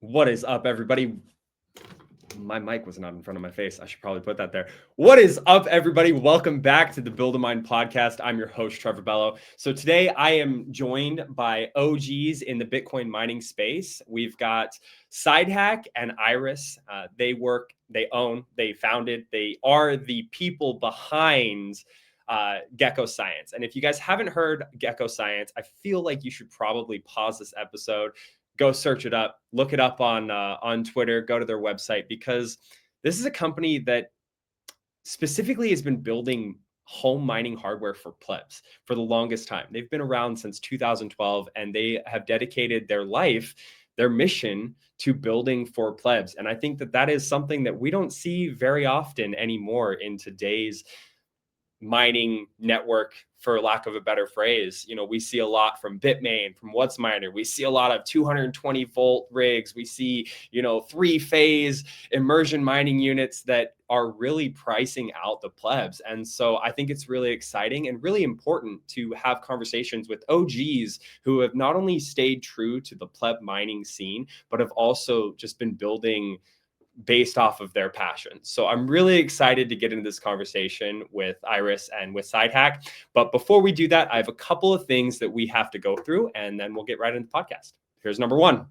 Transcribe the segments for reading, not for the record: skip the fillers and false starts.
What is up, everybody? My mic was not in front of my face. I should probably put that there. What is up, everybody? Welcome back to the Build a Mind podcast. I'm your host, TrevorBello. So today I am joined by OGs in the Bitcoin mining space. We've got SideHack and Iris. They work, they own, they founded, they are the people behind Gekko Science. And if you guys haven't heard Gekko Science, I feel like you should probably pause this episode, go search it up, look it up on Twitter, go to their website, because this is a company that specifically has been building home mining hardware for plebs for the longest time. They've been around since 2012, and they have dedicated their life, their mission, to building for plebs. And I think that that is something that we don't see very often anymore in today's mining network, for lack of a better phrase. You know, we see a lot from Bitmain, from WhatsMiner. We see a lot of 220 volt rigs. We see, you know, 3-phase immersion mining units that are really pricing out the plebs. And so I think it's really exciting and really important to have conversations with OGs who have not only stayed true to the pleb mining scene, but have also just been building based off of their passions. So I'm really excited to get into this conversation with Iris and with SideHack. But before we do that, I have a couple of things that we have to go through, and then we'll get right into the podcast. Here's number one.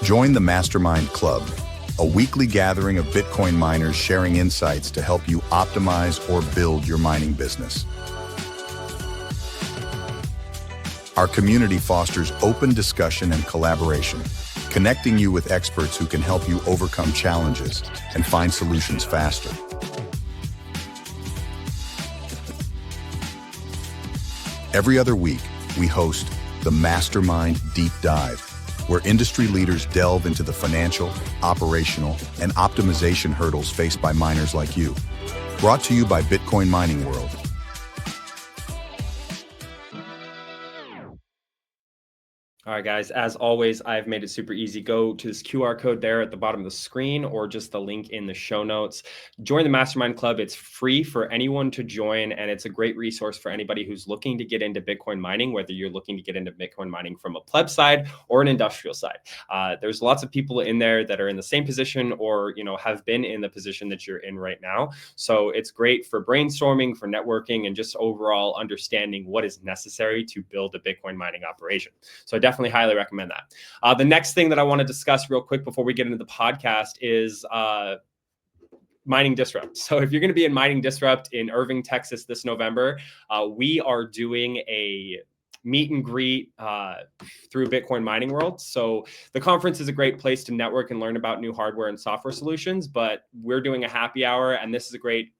Join the Mastermind Club, a weekly gathering of Bitcoin miners sharing insights to help you optimize or build your mining business. Our community fosters open discussion and collaboration, connecting you with experts who can help you overcome challenges and find solutions faster. Every other week, we host the Mastermind Deep Dive, where industry leaders delve into the financial, operational, and optimization hurdles faced by miners like you. Brought to you by Bitcoin Mining World. All right, guys, as always, I've made it super easy. Go to this QR code there at the bottom of the screen, or just the link in the show notes. Join the Mastermind Club. It's free for anyone to join, and it's a great resource for anybody who's looking to get into Bitcoin mining, whether you're looking to get into Bitcoin mining from a pleb side or an industrial side. There's lots of people in there that are in the same position, or, you know, have been in the position that you're in right now. So it's great for brainstorming, for networking, and just overall understanding what is necessary to build a Bitcoin mining operation. So I definitely highly recommend that. The next thing that I want to discuss real quick before we get into the podcast is Mining Disrupt. So if you're going to be in Mining Disrupt in Irving, Texas this November, we are doing a meet and greet through Bitcoin Mining World. So the conference is a great place to network and learn about new hardware and software solutions, but we're doing a happy hour, and this is a great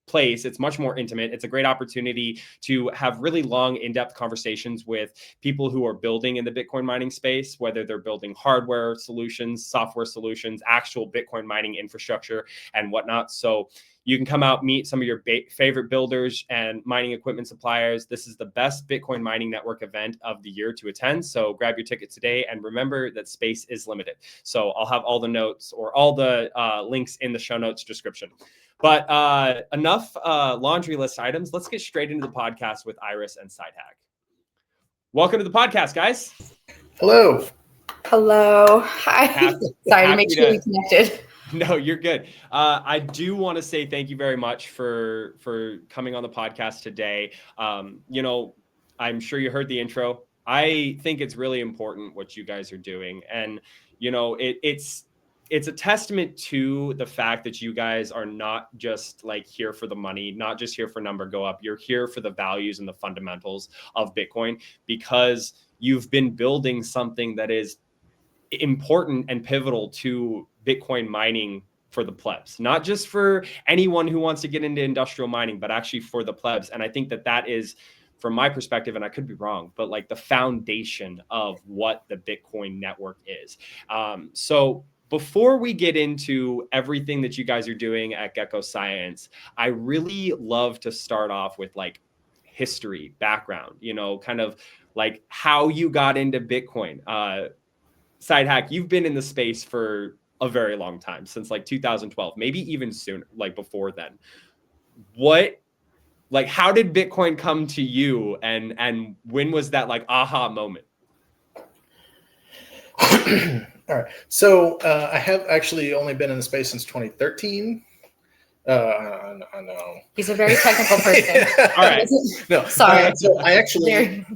place. It's much more intimate. It's a great opportunity to have really long, in-depth conversations with people who are building in the Bitcoin mining space, whether they're building hardware solutions, software solutions, actual Bitcoin mining infrastructure, and whatnot. So you can come out, meet some of your favorite builders and mining equipment suppliers. This is the best Bitcoin mining network event of the year to attend. So grab your ticket today, and remember that space is limited. So I'll have all the notes, or all the links, in the show notes description. But enough laundry list items. Let's get straight into the podcast with Iris and SideHack. Welcome to the podcast, guys. Hello. Hello. Hi. Sorry to make sure we connected. No, you're good. I do want to say thank you very much for coming on the podcast today. You know, I'm sure you heard the intro. I think it's really important what you guys are doing. And, you know, it's a testament to the fact that you guys are not just like here for the money, not just here for number go up. You're here for the values and the fundamentals of Bitcoin, because you've been building something that is important and pivotal to Bitcoin mining for the plebs, not just for anyone who wants to get into industrial mining, but actually for the plebs. And I think that that is, from my perspective, and I could be wrong, but like the foundation of what the Bitcoin network is. So before we get into everything that you guys are doing at Gekko Science, I really love to start off with like history, background, you know, kind of like how you got into Bitcoin. SideHack, you've been in the space for a very long time, since like 2012, maybe even sooner, like before then. What Like, how did Bitcoin come to you, and when was that like aha moment? All right. So I have actually only been in the space since 2013. I know. He's a very technical person. All right. No, sorry. So I actually,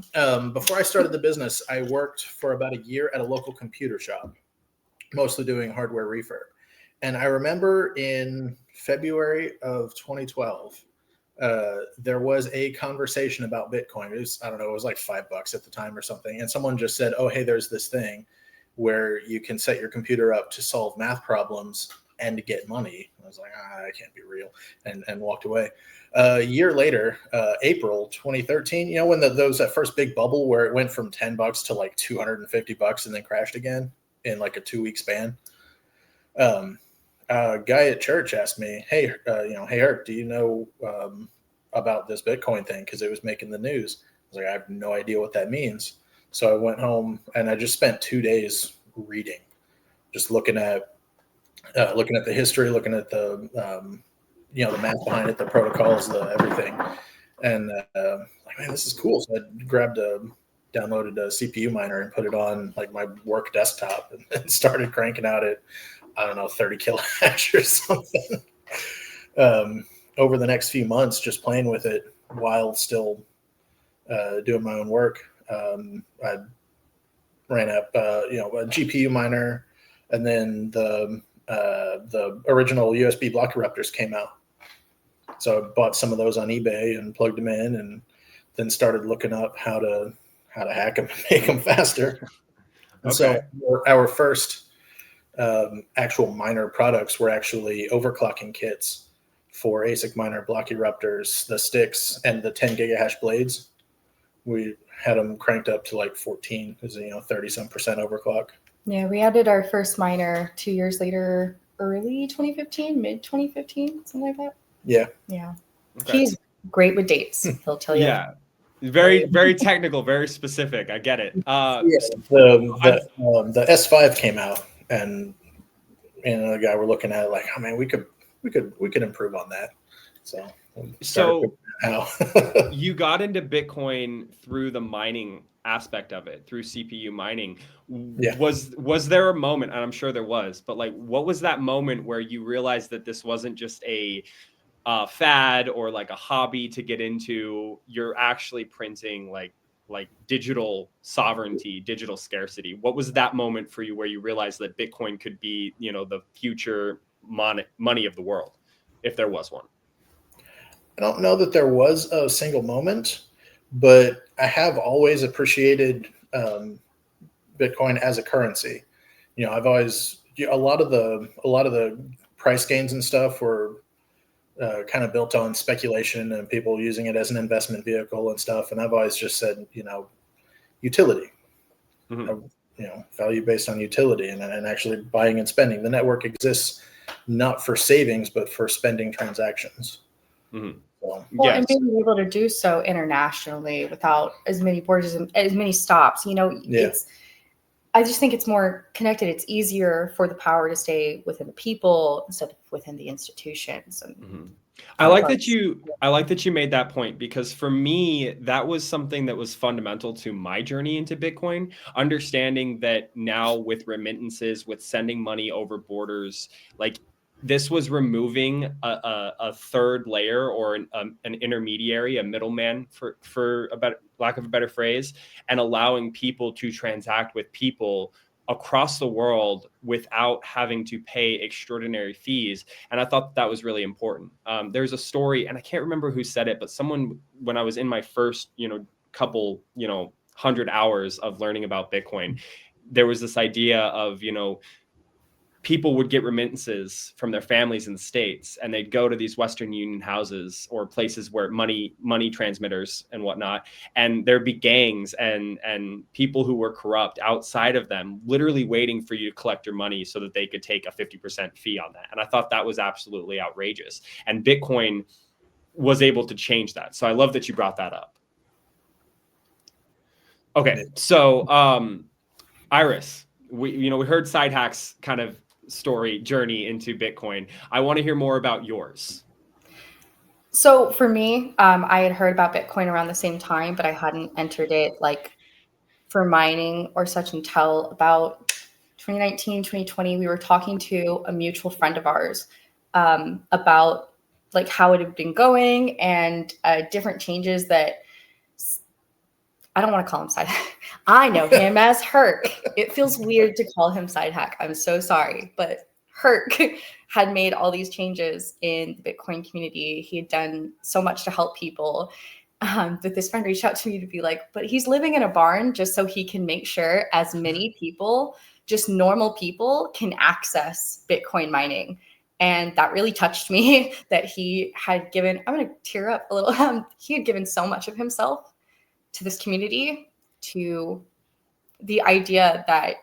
before I started the business, I worked for about a year at a local computer shop, mostly doing hardware refurb. And I remember in February of 2012, there was a conversation about Bitcoin. It was, I don't know, it was like $5 at the time or something. And someone just said, oh, hey, there's this thing where you can set your computer up to solve math problems and to get money. I was like, that can't be real, and walked away. A year later, April 2013, you know, when there was that first big bubble where it went from $10 to like $250 and then crashed again in like a 2-week span. A guy at church asked me, hey, hey, Herc, do you know about this Bitcoin thing? Because it was making the news. I was like, I have no idea what that means. So I went home and I just spent 2 days reading, just looking at the history, looking at the the math behind it, the protocols, the everything, and like, man, this is cool. So I downloaded a CPU miner and put it on like my work desktop and started cranking out at, I don't know, 30 kilohash or something. Over the next few months, just playing with it while still doing my own work. I ran up, a GPU miner, and then the original USB block eruptors came out. So I bought some of those on eBay and plugged them in, and then started looking up how to hack them and make them faster. And so our first actual miner products were actually overclocking kits for ASIC miner block eruptors, the sticks, and the 10 gigahash blades. We had them cranked up to like 14, is 30-some% overclock. Yeah, we added our first miner 2 years later, early 2015, mid 2015, something like that. Yeah. Yeah. Okay. He's great with dates. He'll tell you. Yeah. Very, very technical, very specific. I get it. The S5 came out, and the guy we're looking at like, oh man, we could improve on that. So you got into Bitcoin through the mining aspect of it, through CPU mining. Yeah. Was there a moment, and I'm sure there was, but like, what was that moment where you realized that this wasn't just a fad or like a hobby to get into? You're actually printing like digital sovereignty, digital scarcity. What was that moment for you where you realized that Bitcoin could be, the future money of the world, if there was one? I don't know that there was a single moment, but I have always appreciated Bitcoin as a currency. I've always, a lot of the price gains and stuff were kind of built on speculation and people using it as an investment vehicle and stuff. And I've always just said, utility, value based on utility and actually buying and spending. The network exists not for savings, but for spending transactions. Mm-hmm. And being able to do so internationally without as many borders and as many stops, I just think it's more connected. It's easier for the power to stay within the people instead of within the institutions. And I like that you made that point, because for me, that was something that was fundamental to my journey into Bitcoin. Understanding that now with remittances, with sending money over borders, like this was removing a third layer or an intermediary, a middleman, for lack of a better phrase, and allowing people to transact with people across the world without having to pay extraordinary fees. And I thought that was really important. There's a story, and I can't remember who said it, but someone, when I was in my first, couple, 100 hours of learning about Bitcoin, there was this idea of, people would get remittances from their families in the States, and they'd go to these Western Union houses or places where money transmitters and whatnot. And there'd be gangs and people who were corrupt outside of them, literally waiting for you to collect your money so that they could take a 50% fee on that. And I thought that was absolutely outrageous. And Bitcoin was able to change that. So I love that you brought that up. Okay. So, Iris, we heard SideHack's kind of journey into Bitcoin. I want to hear more about yours. So for me, I had heard about Bitcoin around the same time, but I hadn't entered it like for mining or such until about 2019, 2020. We were talking to a mutual friend of ours about like how it had been going and different changes that I don't want to call him side hack. I know him as Herc. It feels weird to call him side hack. I'm so sorry, but Herc had made all these changes in the Bitcoin community. He had done so much to help people. That this friend reached out to me to be like, but he's living in a barn just so he can make sure as many people, just normal people, can access Bitcoin mining. And that really touched me that he had given, I'm going to tear up a little. He had given so much of himself to this community, to the idea that,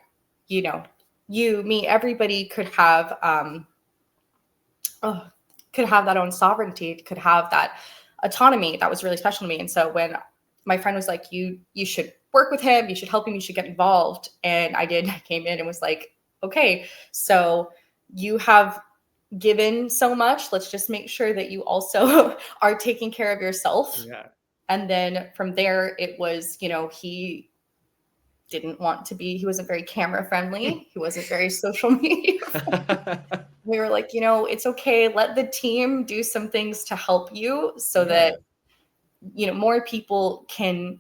you know, you, me, everybody could have that own sovereignty, could have that autonomy. That was really special to me. And so when my friend was like, you should work with him, you should help him, you should get involved. And I did. I came in and was like, okay, so you have given so much. Let's just make sure that you also are taking care of yourself. Yeah. And then from there, it was, you know, he didn't want to be, he wasn't very camera friendly. He wasn't very social media. We were like, you know, it's okay. Let the team do some things to help you so that, you know, more people can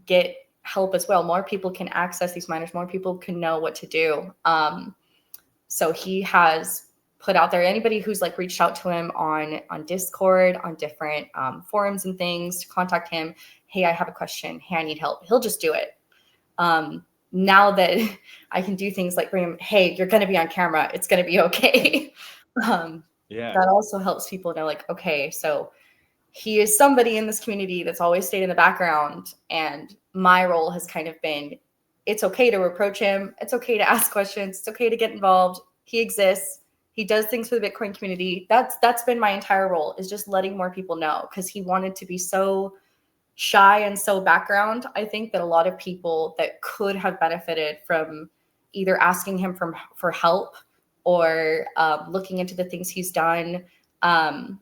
get help as well. More people can access these miners. More people can know what to do. So he has put out there, anybody who's like reached out to him on Discord, on different forums and things, to contact him. Hey, I have a question. Hey, I need help. He'll just do it. Now that I can do things like bring him, hey, you're going to be on camera. It's going to be okay. That also helps people know, like, okay, so he is somebody in this community that's always stayed in the background. And my role has kind of been, it's okay to approach him. It's okay to ask questions. It's okay to get involved. He exists. He does things for the Bitcoin community. That's been my entire role, is just letting more people know, because he wanted to be so shy and so background. I think that a lot of people that could have benefited from either asking him for help or looking into the things he's done. I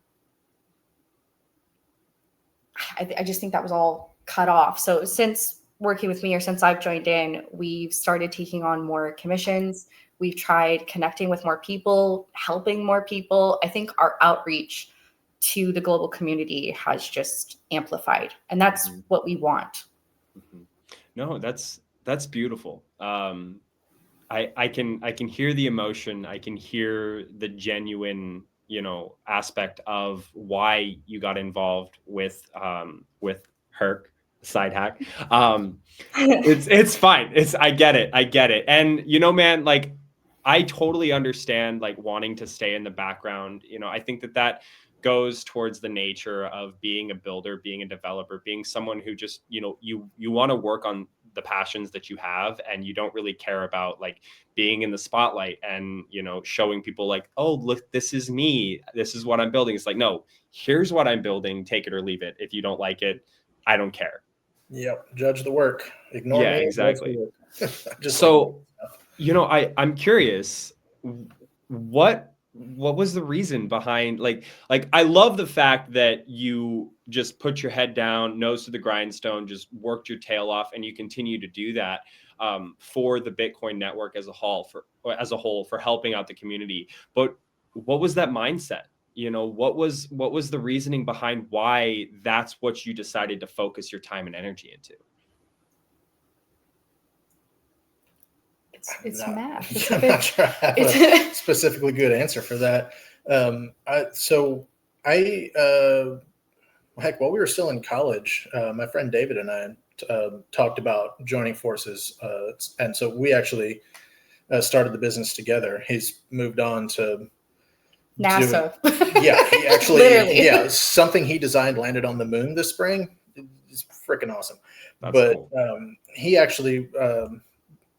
just think that was all cut off. So since working with me, or since I've joined in, we've started taking on more commissions. We've tried connecting with more people, helping more people. I think our outreach to the global community has just amplified, and that's what we want. No, that's beautiful. I can hear the emotion. I can hear the genuine, you know, aspect of why you got involved with Herc, side hack. It's fine. I get it. And you know, man, like, I totally understand like wanting to stay in the background. You know, I think that goes towards the nature of being a builder, being a developer, being someone who just, you know, you want to work on the passions that you have, and you don't really care about like being in the spotlight and, you know, showing people like, oh, look, this is me. This is what I'm building. It's like, no, here's what I'm building. Take it or leave it. If you don't like it, I don't care. Yep. Judge the work. Ignore me. Exactly. Just so, you know, I'm curious, what was the reason behind like I love the fact that you just put your head down, nose to the grindstone, just worked your tail off, and you continue to do that for the Bitcoin network as a whole, for helping out the community. But what was that mindset? You know, what was the reasoning behind why that's what you decided to focus your time and energy into? It's math. I'm not sure I have a specifically good answer for that. Heck, while we were still in college, my friend David and I talked about joining forces. And so we actually started the business together. He's moved on to NASA. He actually, literally. something he designed landed on the moon this spring. It's freaking awesome. That's cool. He actually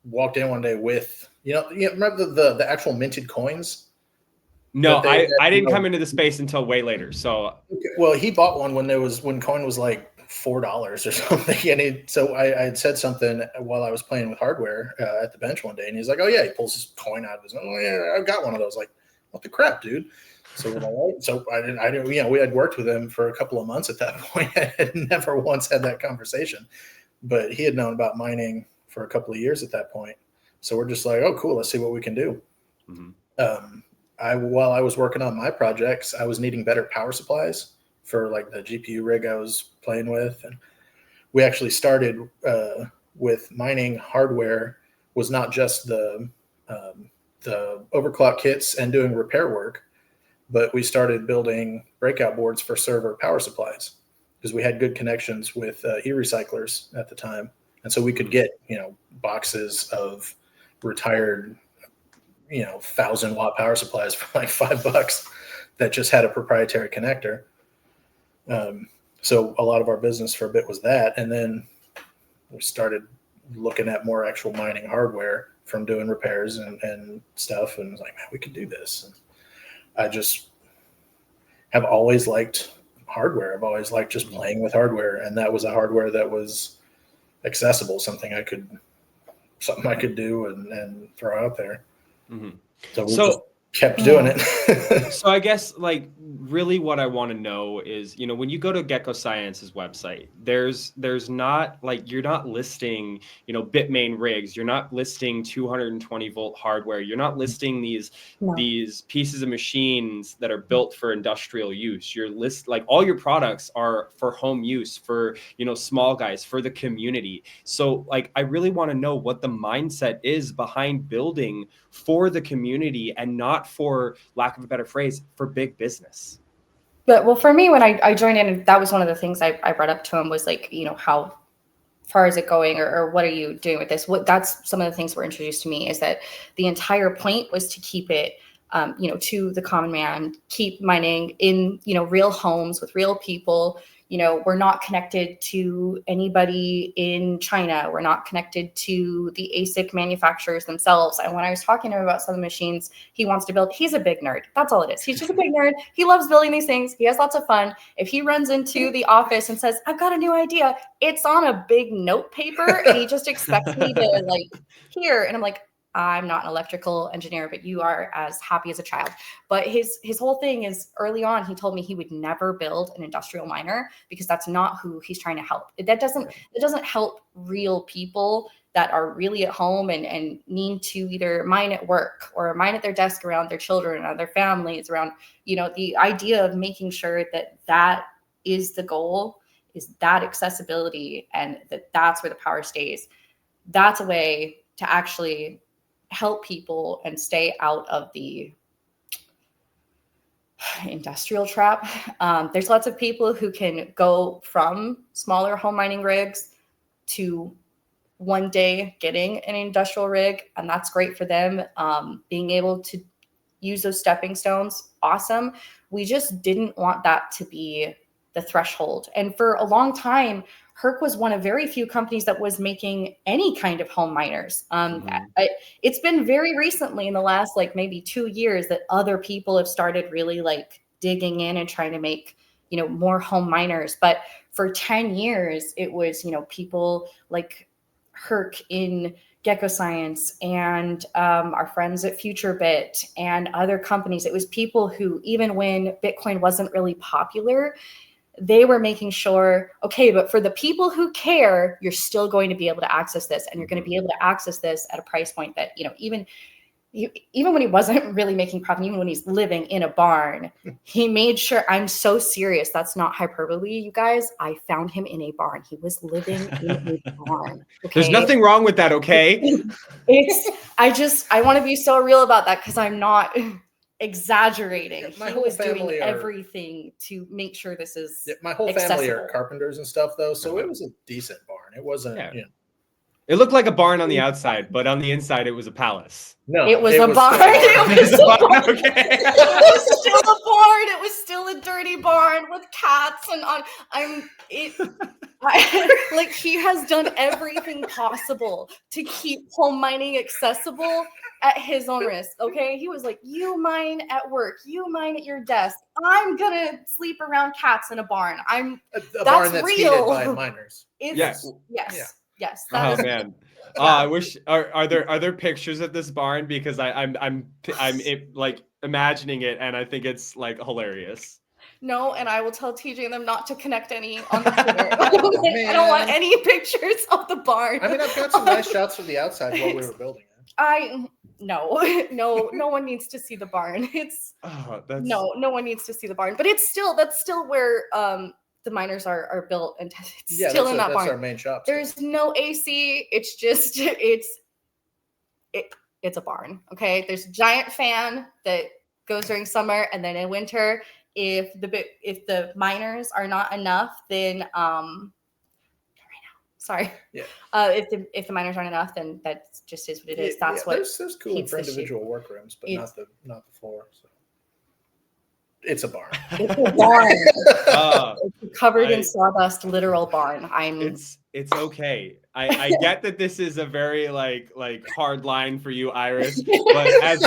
walked in one day with, remember the actual minted coins? No, I didn't come into the space until way later. So, well, he bought one when coin was like $4 or something. And so I had said something while I was playing with hardware at the bench one day, and he's like, "Oh yeah," he pulls his coin out of his. "Oh yeah, I've got one of those." Like, what the crap, dude? So we're like, "Oh," so I didn't, we had worked with him for a couple of months at that point. I had never once had that conversation, but he had known about mining for a couple of years at that point. So we're just like, oh, cool, let's see what we can do. While I was working on my projects, I was needing better power supplies for like the GPU rig I was playing with. And we actually started with mining hardware, was not just the overclock kits and doing repair work, but we started building breakout boards for server power supplies because we had good connections with e-recyclers at the time. And so we could get, boxes of retired, 1,000-watt power supplies for like $5 that just had a proprietary connector. So a lot of our business for a bit was that. And then we started looking at more actual mining hardware from doing repairs and stuff. And I was like, man, we could do this. And I just have always liked hardware. I've always liked just playing with hardware. And that was a hardware that was accessible, something I could do and throw out there. So we just kept doing it. So I guess like really what I want to know is, when you go to Gekko Science's website, there's not like, you're not listing, Bitmain rigs, you're not listing 220 volt hardware, you're not listing these pieces of machines that are built for industrial use. Like all your products are for home use, for, small guys, for the community. So like, I really want to know what the mindset is behind building for the community and not, for lack of a better phrase, for big business. But well, for me, when I joined in, that was one of the things I brought up to him was like, how far is it going, or what are you doing with this? That's some of the things were introduced to me, is that the entire point was to keep it, to the common man, keep mining in, real homes with real people. We're not connected to anybody in China. We're not connected to the ASIC manufacturers themselves. And when I was talking to him about some of the machines he wants to build, he's a big nerd. That's all it is. He's just a big nerd. He loves building these things. He has lots of fun. If he runs into the office and says, I've got a new idea, it's on a big note paper, and he just expects me to like, here. And I'm like, I'm not an electrical engineer, but you are as happy as a child. But his whole thing is, early on, he told me he would never build an industrial miner because that's not who he's trying to help. That doesn't help real people that are really at home and need to either mine at work or mine at their desk around their children or their families, around, the idea of making sure that is the goal, is that accessibility, and that's where the power stays. That's a way to actually help people and stay out of the industrial trap. There's lots of people who can go from smaller home mining rigs to one day getting an industrial rig, and that's great for them. Being able to use those stepping stones, awesome. We just didn't want that to be the threshold. And for a long time, Herc was one of very few companies that was making any kind of home miners. It's been very recently, in the last like maybe 2 years, that other people have started really like digging in and trying to make, more home miners. But for 10 years, it was, people like Herc in Gekko Science and our friends at FutureBit and other companies. It was people who, even when Bitcoin wasn't really popular, they were making sure, okay, but for the people who care, you're still going to be able to access this, and you're going to be able to access this at a price point that, even when he wasn't really making profit, even when he's living in a barn, he made sure. I'm so serious. That's not hyperbole, you guys. I found him in a barn. He was living in a barn. Okay? There's nothing wrong with that, okay? I want to be so real about that, because I'm not exaggerating. My he whole was doing family everything to make sure this is my whole family are accessible. Carpenters and stuff, though, so it was a decent barn. It wasn't. It looked like a barn on the outside, but on the inside, it was a palace. No, it was a barn. It was a barn. Okay. It was still a barn. It was still a dirty barn with cats and on. Like, he has done everything possible to keep home mining accessible at his own risk. Okay, he was like, you mine at work, you mine at your desk. I'm gonna sleep around cats in a barn. That's barn that's real. Heated by miners. Yes. Yes. Oh man. Oh, I wish. Are there pictures of this barn? Because I'm like imagining it, and I think it's like hilarious. No, and I will tell TJ and them not to connect any on the Twitter. I don't want any pictures of the barn. I mean, I've got some nice shots from the outside while we were building it. No one needs to see the barn. No one needs to see the barn. But that's still where the miners are built, and it's still in that barn. That's our main shop. There's no AC. It's just it's a barn. Okay, there's a giant fan that goes during summer, and then in winter, if the miners are not enough, then sorry. Yeah. If the miners aren't enough, then that just is what it is. That's what there's cooling for individual workrooms, but not the floor. So. It's a barn. It's a barn. It's covered in sawdust, literal barn. It's okay. I get that this is a very like hard line for you, Iris. But as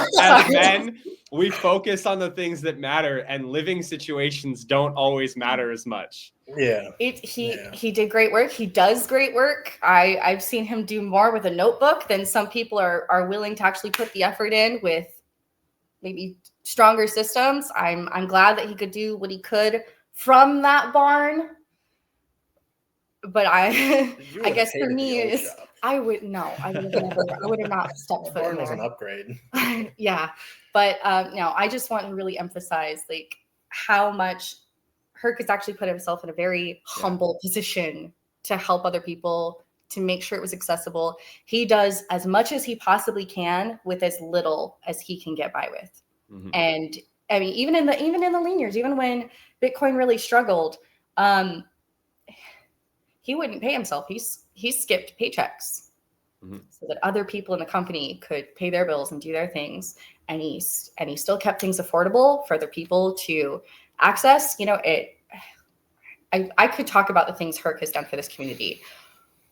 men, we focus on the things that matter, and living situations don't always matter as much. Yeah. He did great work. He does great work. I've seen him do more with a notebook than some people are willing to actually put the effort in with maybe stronger systems. I'm glad that he could do what he could from that barn. But I guess for me I would have not stepped foot in there. Was an upgrade. Yeah. But I just want to really emphasize like how much Herc has actually put himself in a very humble position to help other people, to make sure it was accessible. He does as much as he possibly can with as little as he can get by with. Mm-hmm. And I mean, even in the lean years, even when Bitcoin really struggled, he wouldn't pay himself. He skipped paychecks so that other people in the company could pay their bills and do their things. And he still kept things affordable for other people to access. I could talk about the things Herc has done for this community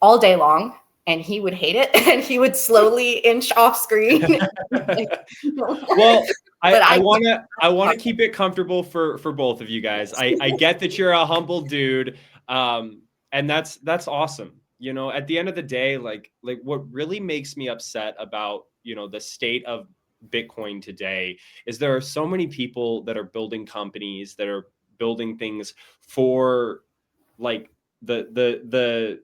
all day long, and he would hate it, and he would slowly inch off screen. Well, I want to keep it comfortable for both of you guys. I get that you're a humble dude, and that's awesome. At the end of the day, like what really makes me upset about the state of Bitcoin today is there are so many people that are building companies that are building things for like the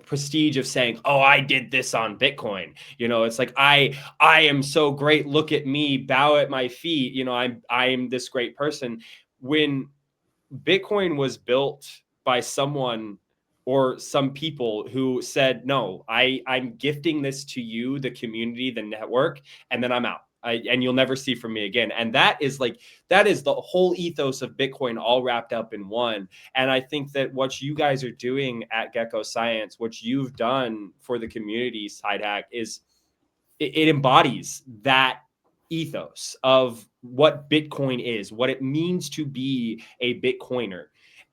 prestige of saying, oh, I did this on Bitcoin. It's like, I am so great. Look at me, bow at my feet. I am this great person. When Bitcoin was built by someone or some people who said, no, I'm gifting this to you, the community, the network, and then I'm out. And you'll never see from me again. And that is the whole ethos of Bitcoin all wrapped up in one. And I think that what you guys are doing at Gekko Science, what you've done for the community, SideHack, is it embodies that ethos of what Bitcoin is, what it means to be a Bitcoiner.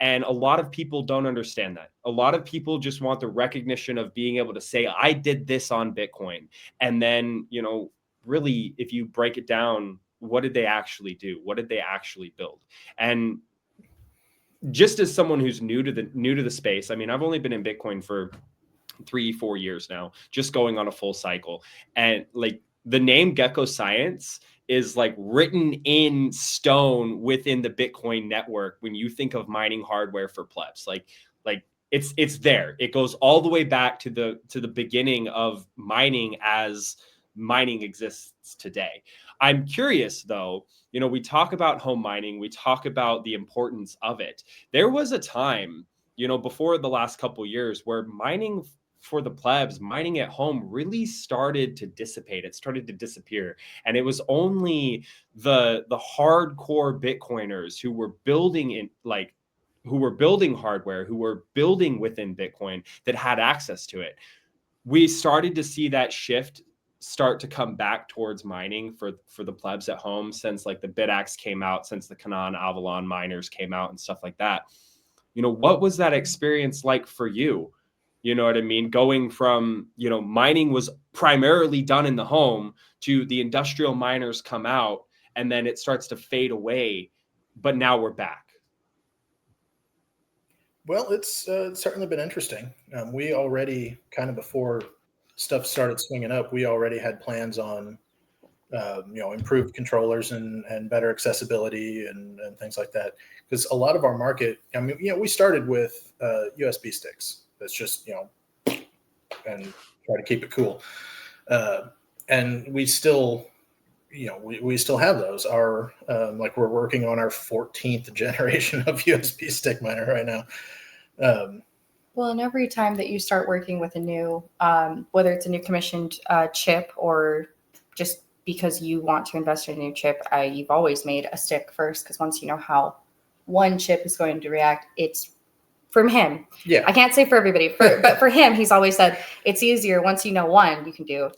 And a lot of people don't understand that. A lot of people just want the recognition of being able to say, I did this on Bitcoin. And then, really, if you break it down, what did they actually do? What did they actually build? And just as someone who's new to the space, I mean, I've only been in Bitcoin for 3-4 years now, just going on a full cycle. And like the name Gekko Science is like written in stone within the Bitcoin network when you think of mining hardware for plebs. Like it's there. It goes all the way back to the beginning of mining as mining exists today. I'm curious though, we talk about home mining, we talk about the importance of it. There was a time, before the last couple of years where mining for the plebs, mining at home really started to dissipate. It started to disappear. And it was only the hardcore Bitcoiners who were building hardware, who were building within Bitcoin that had access to it. We started to see that shift start to come back towards mining for the plebs at home since like the BitAxe came out, since the Canaan Avalon miners came out and stuff like that. What was that experience like for you? You know what I mean? Going from, mining was primarily done in the home to the industrial miners come out and then it starts to fade away. But now we're back. Well, it's certainly been interesting. We already kind of before stuff started swinging up, we already had plans on improved controllers and better accessibility and things like that. Because a lot of our market, we started with USB sticks. That's just, and try to keep it cool. And we still, we still have those. Our we're working on our 14th generation of USB stick miner right now. Well, and every time that you start working with a new, whether it's a new commissioned chip or just because you want to invest in a new chip, you've always made a stick first, because once you know how one chip is going to react, it's from him. Yeah. I can't say for everybody, but for him, he's always said it's easier once you know one, you can do,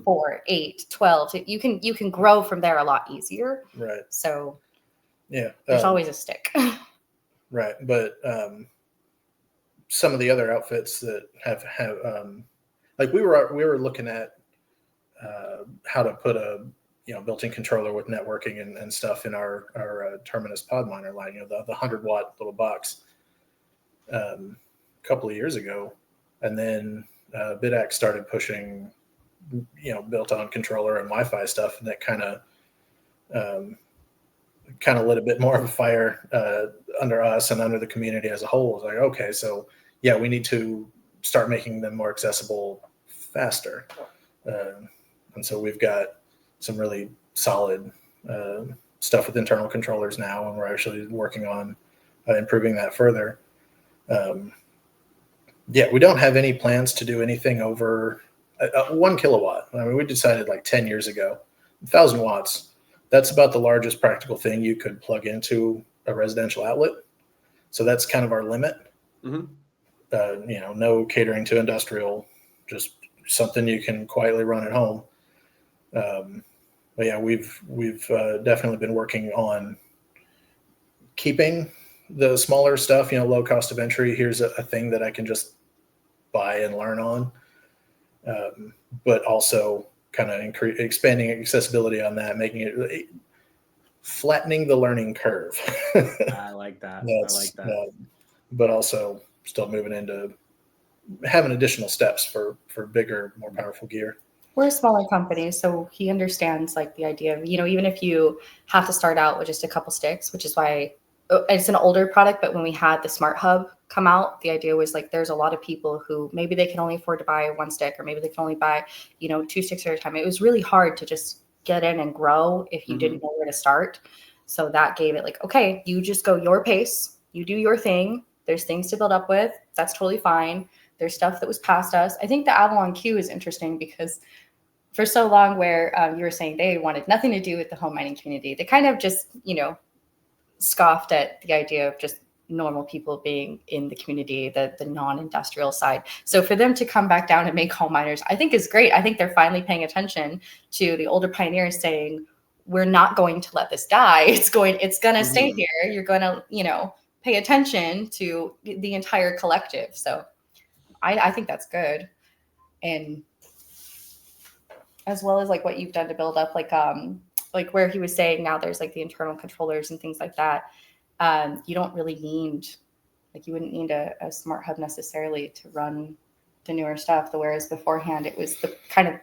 4, 8, 12. You can grow from there a lot easier. Right. So yeah, there's always a stick. Right. But some of the other outfits that have we were looking at how to put a built-in controller with networking and stuff in our Terminus pod miner line, the 100-watt little box, a couple of years ago, and then BitX started pushing built-on controller and Wi-Fi stuff, and that kind of lit a bit more of a fire under us and under the community as a whole. It's like, okay, so yeah, we need to start making them more accessible faster. And so we've got some really solid stuff with internal controllers now, and we're actually working on improving that further. We don't have any plans to do anything over 1 kilowatt. We decided 10 years ago, 1,000 watts. That's about the largest practical thing you could plug into a residential outlet. So that's kind of our limit. Mm-hmm. No catering to industrial, just something you can quietly run at home. But yeah, we've definitely been working on keeping the smaller stuff, low cost of entry. Here's a thing that I can just buy and learn on. But also kind of expanding accessibility on that, making it flattening the learning curve. I like that. But also still moving into having additional steps for bigger, more powerful gear. We're a smaller company, so he understands the idea of, even if you have to start out with just a couple sticks, which is why it's an older product. But when we had the Smart Hub come out, the idea was there's a lot of people who maybe they can only afford to buy 1 stick, or maybe they can only buy, 2 sticks at a time. It was really hard to just get in and grow if you didn't know where to start. So that gave it okay, you just go your pace, you do your thing. There's things to build up with. That's totally fine. There's stuff that was past us. I think the Avalon Q is interesting because for so long where you were saying they wanted nothing to do with the home mining community, they kind of just, scoffed at the idea of just normal people being in the community, the non-industrial side. So for them to come back down and make home miners, I think is great. I think they're finally paying attention to the older pioneers saying, we're not going to let this die. It's going to stay here. You're going to, pay attention to the entire collective. So I think that's good. And as well as what you've done to build up, where he was saying now there's the internal controllers and things like that. You don't really need, you wouldn't need a Smart Hub necessarily to run the newer stuff. Whereas beforehand, it was the kind of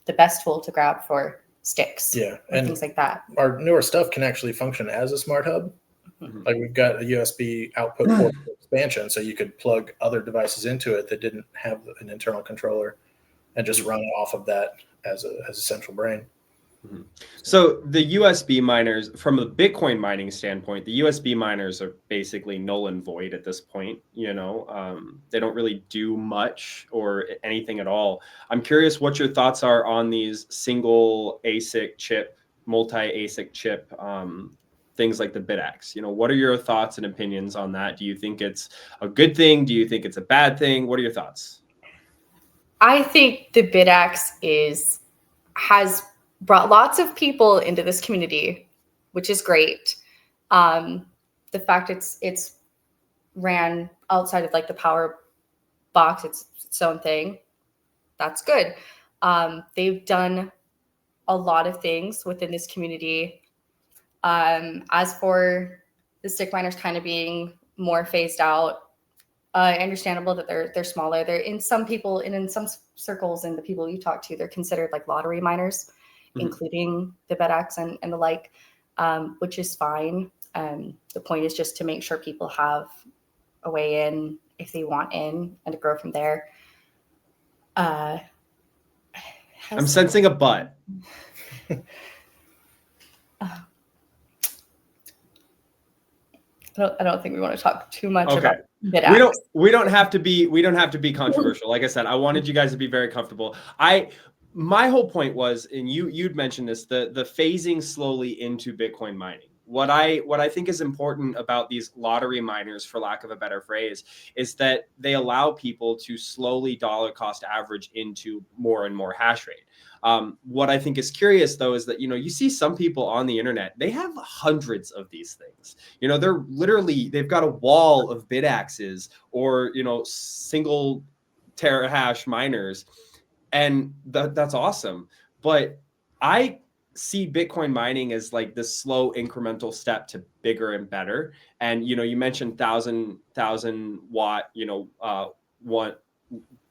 the best tool to grab for sticks. Yeah. And things like that. Our newer stuff can actually function as a Smart Hub. Mm-hmm. We've got a USB output port expansion, so you could plug other devices into it that didn't have an internal controller and just run off of that as a central brain. Mm-hmm. So the USB miners, from a Bitcoin mining standpoint, the USB miners are basically null and void at this point. They don't really do much or anything at all. I'm curious what your thoughts are on these single ASIC chip, multi-ASIC chip, things like the BitX. What are your thoughts and opinions on that? Do you think it's a good thing? Do you think it's a bad thing? What are your thoughts? I think the BitX has brought lots of people into this community, which is great. The fact it's ran outside of the power box, it's its own thing. That's good. They've done a lot of things within this community. As for the stick miners kind of being more phased out, understandable that they're smaller. They're in some people and in some circles and the people you talk to, they're considered lottery miners. including the BitX and the like, which is fine. The point is just to make sure people have a way in if they want in and to grow from there. I'm sensing a but. I don't think we want to talk too much Okay. about BitX. We don't have to be controversial. Like I said, I wanted you guys to be very comfortable. My whole point was, and you'd mentioned this, the phasing slowly into Bitcoin mining. What I think is important about these lottery miners, for lack of a better phrase, is that they allow people to slowly dollar cost average into more and more hash rate. What I think is curious, though, is that, you see some people on the internet, they have hundreds of these things. They've got a wall of BitXs or, single terahash miners. And that's awesome. But I see Bitcoin mining as like this slow incremental step to bigger and better. And, you mentioned 1,000 watt,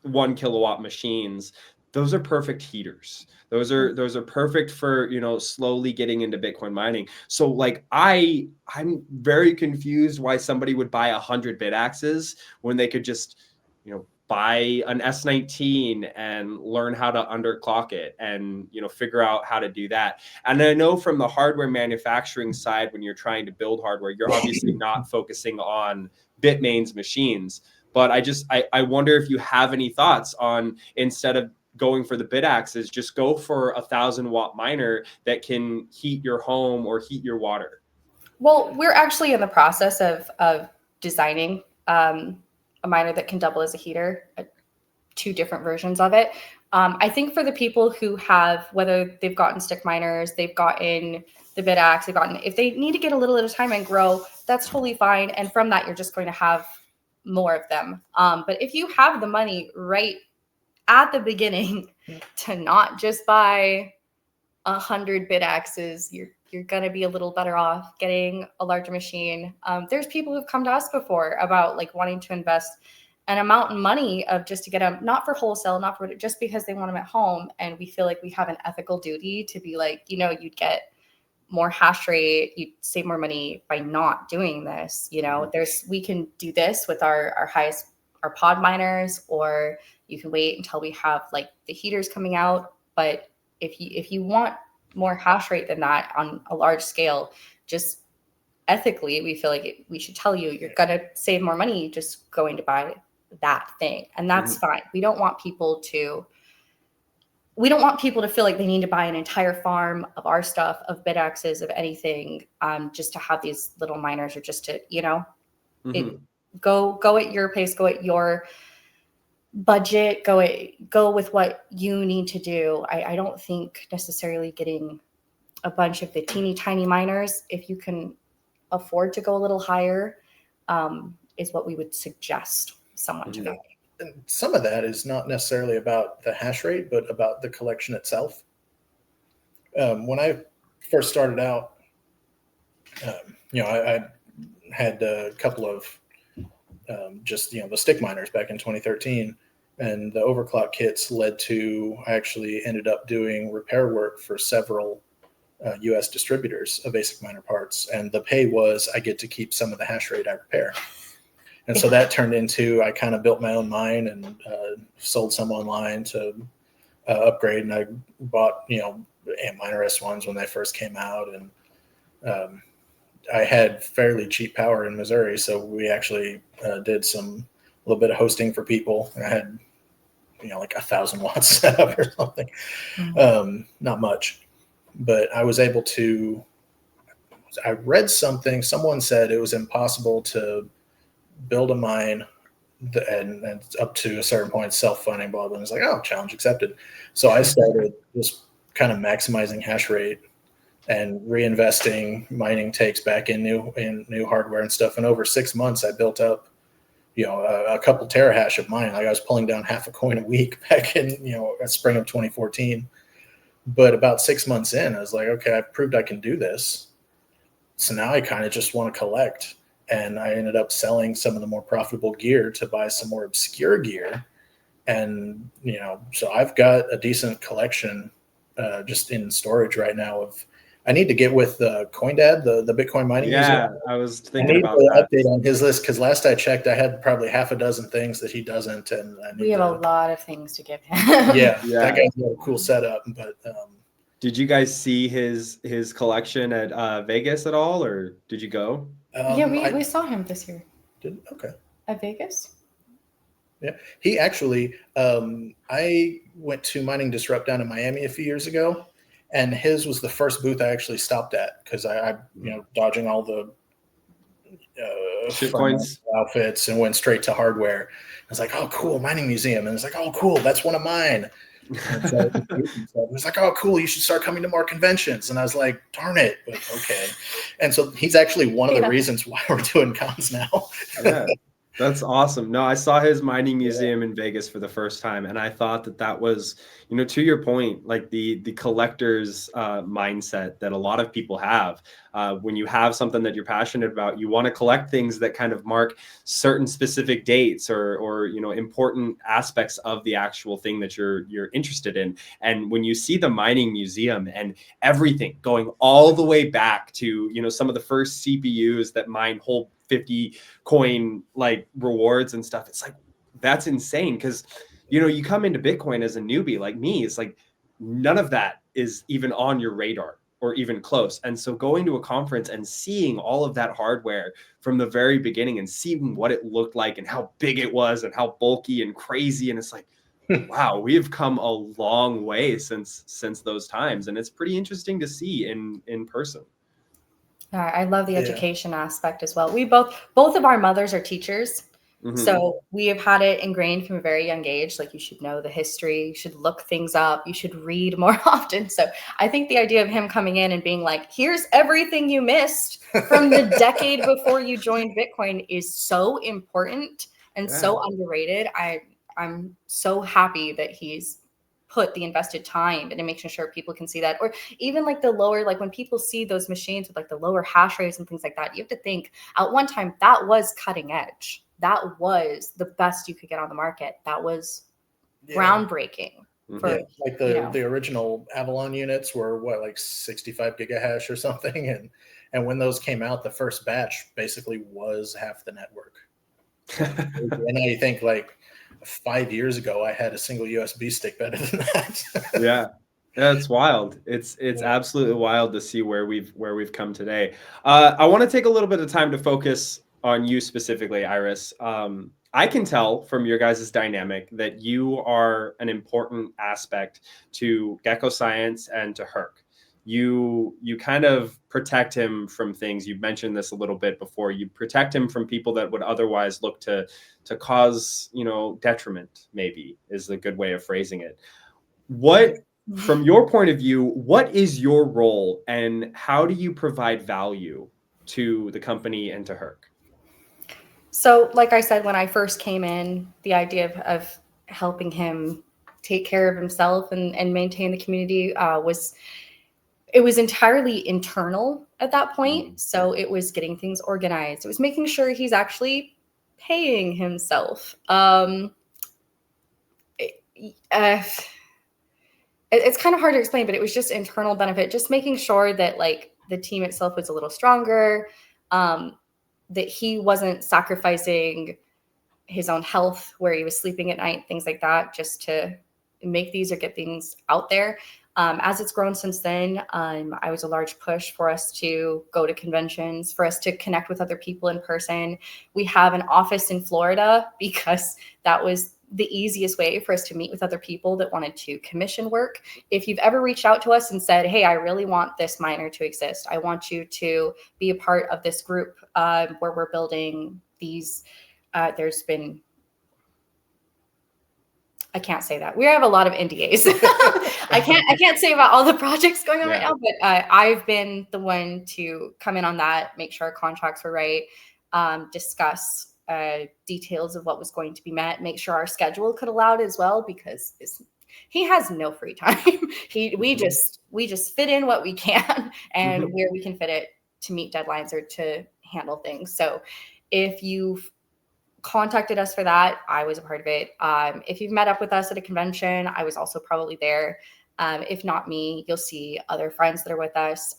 1 kilowatt machines. Those are perfect heaters. Those are perfect for, slowly getting into Bitcoin mining. So like, I'm very confused why somebody would buy 100 BitXs when they could just, buy an S19 and learn how to underclock it and, figure out how to do that. And I know from the hardware manufacturing side, when you're trying to build hardware, you're obviously not focusing on Bitmain's machines. But I wonder if you have any thoughts on, instead of going for the BitXs, just go for 1,000 watt miner that can heat your home or heat your water. Well, we're actually in the process of designing a miner that can double as a heater, 2 different versions of it. I think for the people who have, whether they've gotten stick miners, they've gotten the BitX, if they need to get a little at a time and grow, that's totally fine. And from that, you're just going to have more of them. But if you have the money right at the beginning to not just buy 100 BitXs, you're going to be a little better off getting a larger machine. There's people who've come to us before about like wanting to invest an amount of money of just to get them, not for wholesale, not for just because they want them at home. And we feel like we have an ethical duty to be like, you'd get more hash rate, you'd save more money by not doing this. We can do this with our pod miners, or you can wait until we have like the heaters coming out. But if you want more hash rate than that on a large scale, just ethically, we feel like we should tell you, you're going to save more money just going to buy that thing. And that's fine. We don't want people to feel like they need to buy an entire farm of our stuff, of BitXs, of anything, just to have these little miners, or just to, go at your pace, go at your budget, go with what you need to do. I don't think necessarily getting a bunch of the teeny tiny miners, if you can afford to go a little higher, is what we would suggest someone to do. And some of that is not necessarily about the hash rate, but about the collection itself. When I first started out, I had a couple of the stick miners back in 2013, and the overclock kits led to, I actually ended up doing repair work for several US distributors of ASIC miner parts. And the pay was, I get to keep some of the hash rate I repair. And so that turned into, I kind of built my own mine and sold some online to upgrade. And I bought, miner S1s when they first came out. And I had fairly cheap power in Missouri. So we actually did a little bit of hosting for people. I had, like 1,000 watts set up or something. Not much, but I was able to, I read something, someone said it was impossible to build a mine and up to a certain point, self-funding, blah, blah. And it's like, oh, challenge accepted. So I started just kind of maximizing hash rate and reinvesting mining takes back in new hardware and stuff. And over 6 months, I built up, a couple terahash of mine. Like I was pulling down half a coin a week back in, spring of 2014. But about 6 months in, I was like, okay, I've proved I can do this. So now I kind of just want to collect. And I ended up selling some of the more profitable gear to buy some more obscure gear. And, so I've got a decent collection just in storage right now. I need to get with CoinDad, the Bitcoin mining museum. I was I thinking need about to that. update on his list because last I checked, I had probably half a dozen things that he doesn't, and we have a lot of things to give him. Yeah, that guy's got a cool setup. But did you guys see his collection at Vegas at all, or did you go? Yeah, we saw him this year. Okay. At Vegas? Yeah, he actually, I went to Mining Disrupt down in Miami a few years ago, and his was the first booth I actually stopped at because I dodging all the shitcoins outfits and went straight to hardware. I was like, oh, cool, mining museum. And it's like, oh, cool, that's one of mine. And so it was like, oh, cool, you should start coming to more conventions. And I was like, darn it, but okay. And so he's actually one of the reasons why we're doing cons now. Yeah. That's awesome. No, I saw his mining museum in Vegas for the first time, and I thought that was, to your point, like the collector's mindset that a lot of people have. When you have something that you're passionate about, you want to collect things that kind of mark certain specific dates or important aspects of the actual thing that you're interested in. And when you see the mining museum and everything going all the way back to some of the first CPUs that mine whole 50 coin like rewards and stuff, it's like, that's insane. Because you come into Bitcoin as a newbie like me, it's like none of that is even on your radar or even close. And so going to a conference and seeing all of that hardware from the very beginning and seeing what it looked like and how big it was and how bulky and crazy, and it's like, wow, we've come a long way since those times, and it's pretty interesting to see in person. I love the education aspect as well. We both of our mothers are teachers. Mm-hmm. So we have had it ingrained from a very young age. Like, you should know the history, you should look things up, you should read more often. So I think the idea of him coming in and being like, here's everything you missed from the decade before you joined Bitcoin is so important and so underrated. I'm so happy that he's put the invested time into making sure people can see that. Or even like the lower, like when people see those machines with like the lower hash rates and things like that, you have to think at one time that was cutting edge. That was the best you could get on the market. That was groundbreaking. For, like the original Avalon units were like 65 gigahash or something. And when those came out, the first batch basically was half the network. And now you think like 5 years ago, I had a single USB stick better than that. Yeah, it's wild. It's absolutely wild to see where we've come today. I want to take a little bit of time to focus on you specifically, Iris. I can tell from your guys' dynamic that you are an important aspect to Gekko Science and to Herc. You kind of protect him from things. You mentioned this a little bit before. You protect him from people that would otherwise look to cause, detriment, maybe is a good way of phrasing it. What, from your point of view, what is your role and how do you provide value to the company and to Herc? So, like I said, when I first came in, the idea of helping him take care of himself and maintain the community was entirely internal at that point. So it was getting things organized. It was making sure he's actually paying himself. It's kind of hard to explain, but it was just internal benefit, just making sure that like the team itself was a little stronger, that he wasn't sacrificing his own health where he was sleeping at night, things like that, just to make these or get things out there. As it's grown since then, I was a large push for us to go to conventions, for us to connect with other people in person. We have an office in Florida because that was the easiest way for us to meet with other people that wanted to commission work. If you've ever reached out to us and said, hey, I really want this miner to exist, I want you to be a part of this group where we're building these, there's been, I can't say that. We have a lot of NDAs. I can't say about all the projects going on right now, but I've been the one to come in on that, make sure our contracts were right, discuss details of what was going to be met, make sure our schedule could allow it as well, because he has no free time. We just fit in what we can and where we can fit it to meet deadlines or to handle things. So if you've contacted us for that, I was a part of it. If you've met up with us at a convention, I was also probably there. If not me, you'll see other friends that are with us,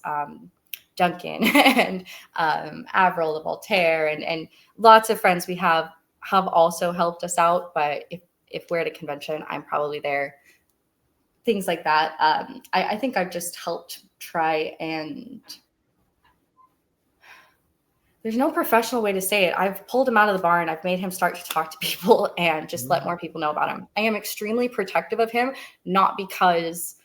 Duncan and Avril, the Voltaire, and lots of friends we have also helped us out. But if we're at a convention, I'm probably there. Things like that. I think I've just helped try and there's no professional way to say it. I've pulled him out of the barn. I've made him start to talk to people and just let more people know about him. I am extremely protective of him, not because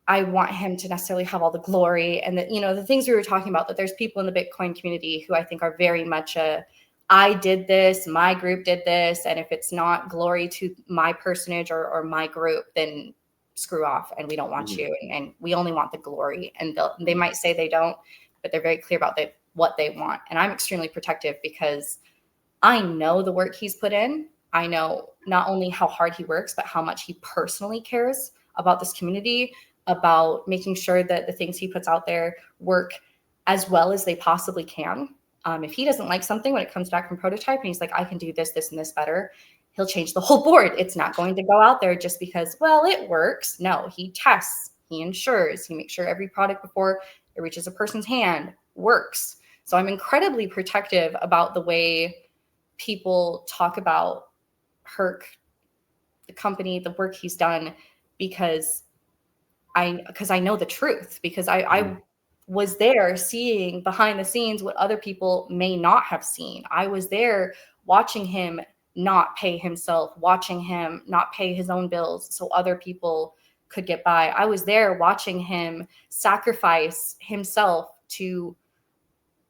I want him to necessarily have all the glory and the things we were talking about, that there's people in the Bitcoin community who I think are very much I did this, my group did this. And if it's not glory to my personage or my group, then screw off. And we don't want you. And we only want the glory. And they might say they don't, but they're very clear about what they want. And I'm extremely protective because I know the work he's put in. I know not only how hard he works, but how much he personally cares about this community, about making sure that the things he puts out there work as well as they possibly can. If he doesn't like something when it comes back from prototype and he's like, I can do this, this, and this better, he'll change the whole board. It's not going to go out there just because, well, it works. No, he tests, he ensures, he makes sure every product before it reaches a person's hand works. So I'm incredibly protective about the way people talk about Herc, the company, the work he's done, because I know the truth, because I was there seeing behind the scenes what other people may not have seen. I was there watching him not pay himself, watching him not pay his own bills so other people could get by. I was there watching him sacrifice himself to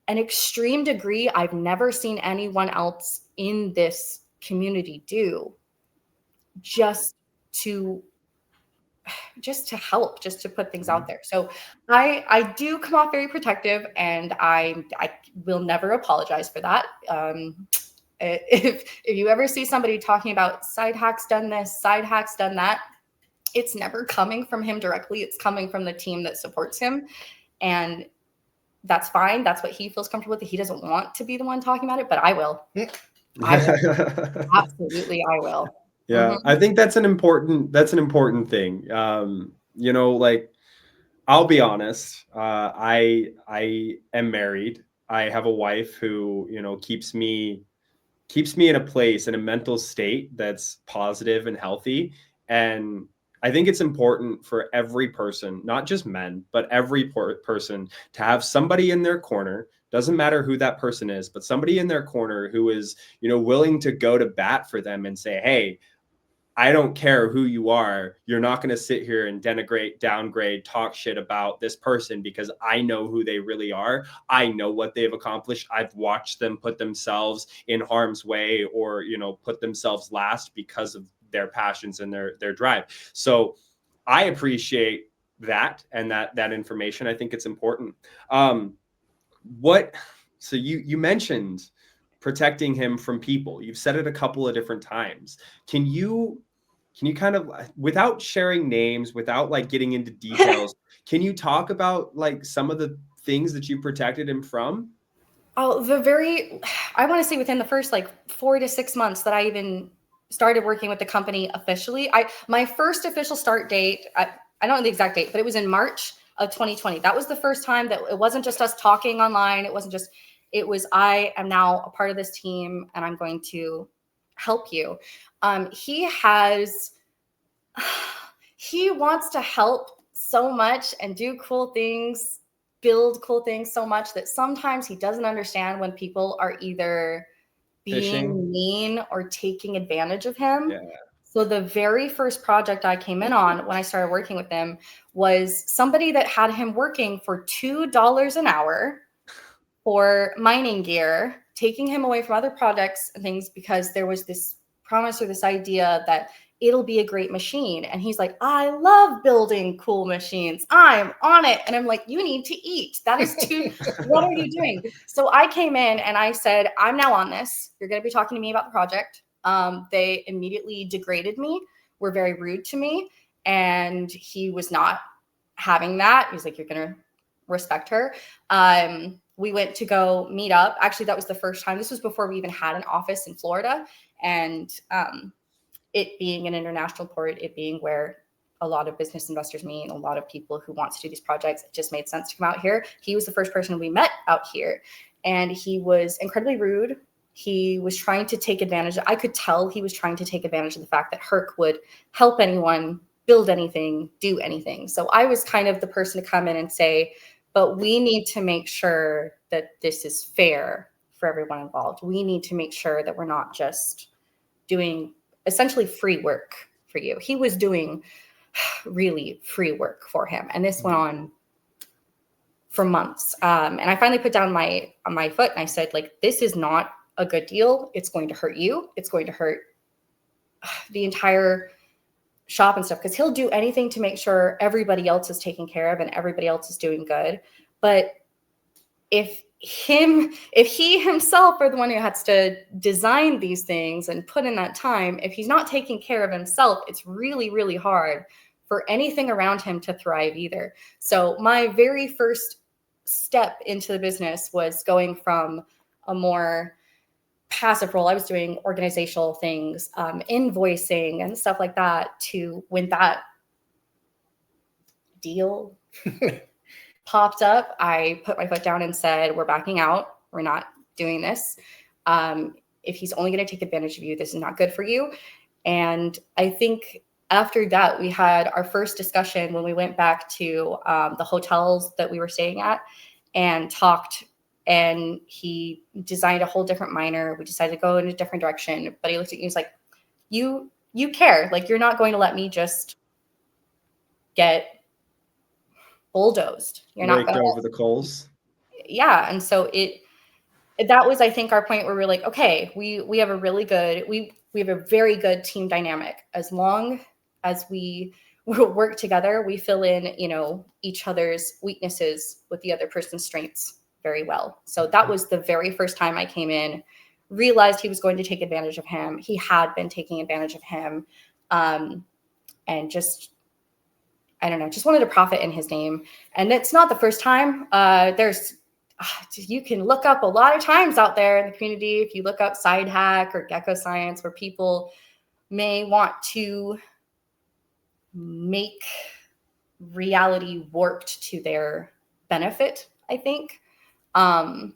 an extreme degree I've never seen anyone else in this community do, just to help, just to put things out there. So I do come off very protective, and I will never apologize for that. If you ever see somebody talking about side hacks done this, side hacks done that, it's never coming from him directly. It's coming from the team that supports him. And that's fine. That's what he feels comfortable with. He doesn't want to be the one talking about it, but I will. I will. Absolutely, I will. Yeah, I think that's an important thing. Like, I'll be honest. I am married. I have a wife who, keeps me in a place, in a mental state that's positive and healthy. And I think it's important for every person, not just men, but every person, to have somebody in their corner. Doesn't matter who that person is, but somebody in their corner who is, willing to go to bat for them and say, hey, I don't care who you are. You're not going to sit here and denigrate, downgrade, talk shit about this person because I know who they really are. I know what they've accomplished. I've watched them put themselves in harm's way or, put themselves last because of their passions and their drive. So I appreciate that and that information. I think it's important. So you mentioned protecting him from people. You've said it a couple of different times. Can you kind of, without sharing names, without like getting into details, can you talk about like some of the things that you protected him from? Oh, I want to say within the first like 4 to 6 months that I even started working with the company officially, my first official start date, I don't know the exact date, but it was in March of 2020. That was the first time that it wasn't just us talking online. It was, I am now a part of this team and I'm going to help you. He wants to help so much and do cool things, build cool things so much that sometimes he doesn't understand when people are either being mean or taking advantage of him. Yeah. So the very first project I came in on when I started working with him was somebody that had him working for $2 an hour for mining gear, taking him away from other projects and things because there was this promise or this idea that it'll be a great machine. And he's like, I love building cool machines. I'm on it. And I'm like, you need to eat. That is what are you doing? So I came in and I said, I'm now on this. You're going to be talking to me about the project. They immediately degraded me, were very rude to me. And he was not having that. He's like, you're going to respect her. We went to go meet up. Actually, that was the first time. This was before we even had an office in Florida. And it being an international port, it being where a lot of business investors meet, a lot of people who want to do these projects. It just made sense to come out here. He was the first person we met out here, and he was incredibly rude. He was trying to take advantage. I could tell he was trying to take advantage of the fact that Herc would help anyone build anything, do anything. So I was kind of the person to come in and say, but we need to make sure that this is fair for everyone involved. We need to make sure that we're not just doing essentially free work for you. He was doing really free work for him. And this went on for months. And I finally put down my foot and I said, like, this is not a good deal. It's going to hurt you. It's going to hurt the entire shop and stuff, because he'll do anything to make sure everybody else is taken care of and everybody else is doing good. But if he himself are the one who has to design these things and put in that time, if he's not taking care of himself, it's really, really hard for anything around him to thrive either. So my very first step into the business was going from a more passive role. I was doing organizational things, invoicing and stuff like that, to when that deal popped up, I put my foot down and said, we're backing out. We're not doing this. If he's only going to take advantage of you, this is not good for you. And I think after that, we had our first discussion when we went back to the hotels that we were staying at and talked. And he designed a whole different miner. We decided to go in a different direction. But he looked at me and was like, you care. Like, you're not going to let me just get bulldozed. You're not going over the coals. Yeah. And so that was, I think, our point where we're like, okay, we have a really good, we have a very good team dynamic. As long as we work together, we fill in, each other's weaknesses with the other person's strengths very well. So that was the very first time I came in, realized he was going to take advantage of him. He had been taking advantage of him. And just, I don't know, just wanted to profit in his name. And it's not the first time. You can look up a lot of times out there in the community. If you look up Side Hack or Gekko Science, where people may want to make reality warped to their benefit, I think. I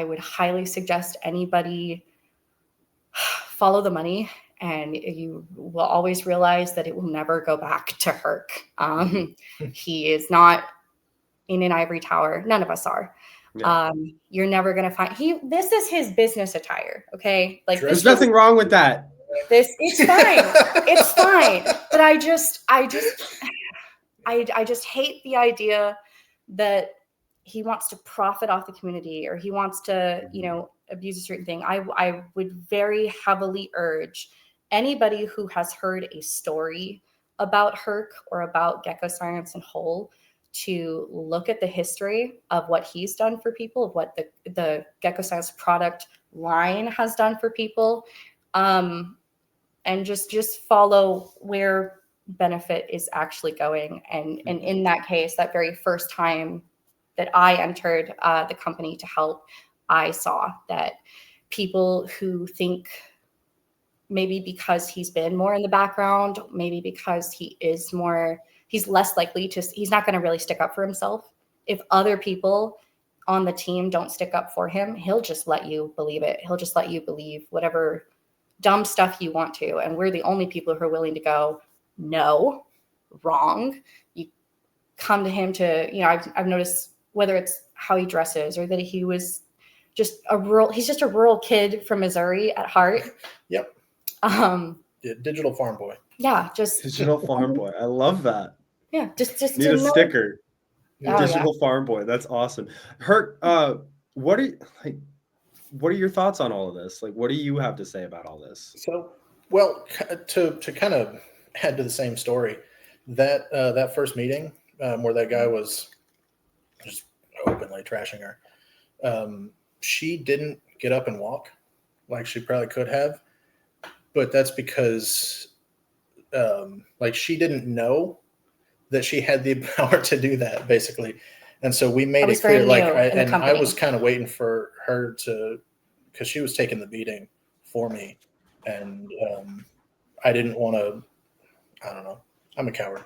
would highly suggest anybody follow the money, and you will always realize that it will never go back to Herc. He is not in an ivory tower. None of us are. Yeah. You're never going to find this is his business attire. Okay. Like, there's nothing wrong with that. It's fine. It's fine. But I just hate the idea that he wants to profit off the community, or he wants to, abuse a certain thing. I would very heavily urge anybody who has heard a story about Herc or about Gekko Science in whole to look at the history of what he's done for people, of what the Gekko Science product line has done for people, and just follow where benefit is actually going. And in that case, that very first time that I entered the company to help, I saw that people who think maybe because he's been more in the background, maybe because he's less likely he's not going to really stick up for himself. If other people on the team don't stick up for him, he'll just let you believe it. He'll just let you believe whatever dumb stuff you want to. And we're the only people who are willing to go, no, wrong. You come to him to, I've noticed whether it's how he dresses or that he's just a rural kid from Missouri at heart. Yep. Digital farm boy. Yeah. Just digital farm boy. I love that. Yeah. Just need a sticker. Oh, digital farm boy. That's awesome. Herc, what are your thoughts on all of this? Like, what do you have to say about all this? So, well, to kind of add to the same story, that first meeting where that guy was just openly trashing her, she didn't get up and walk like she probably could have, but that's because she didn't know that she had the power to do that, basically. And so we made it clear, I was kind of waiting for her to, because she was taking the beating for me, and I didn't want I don't know. I'm a coward,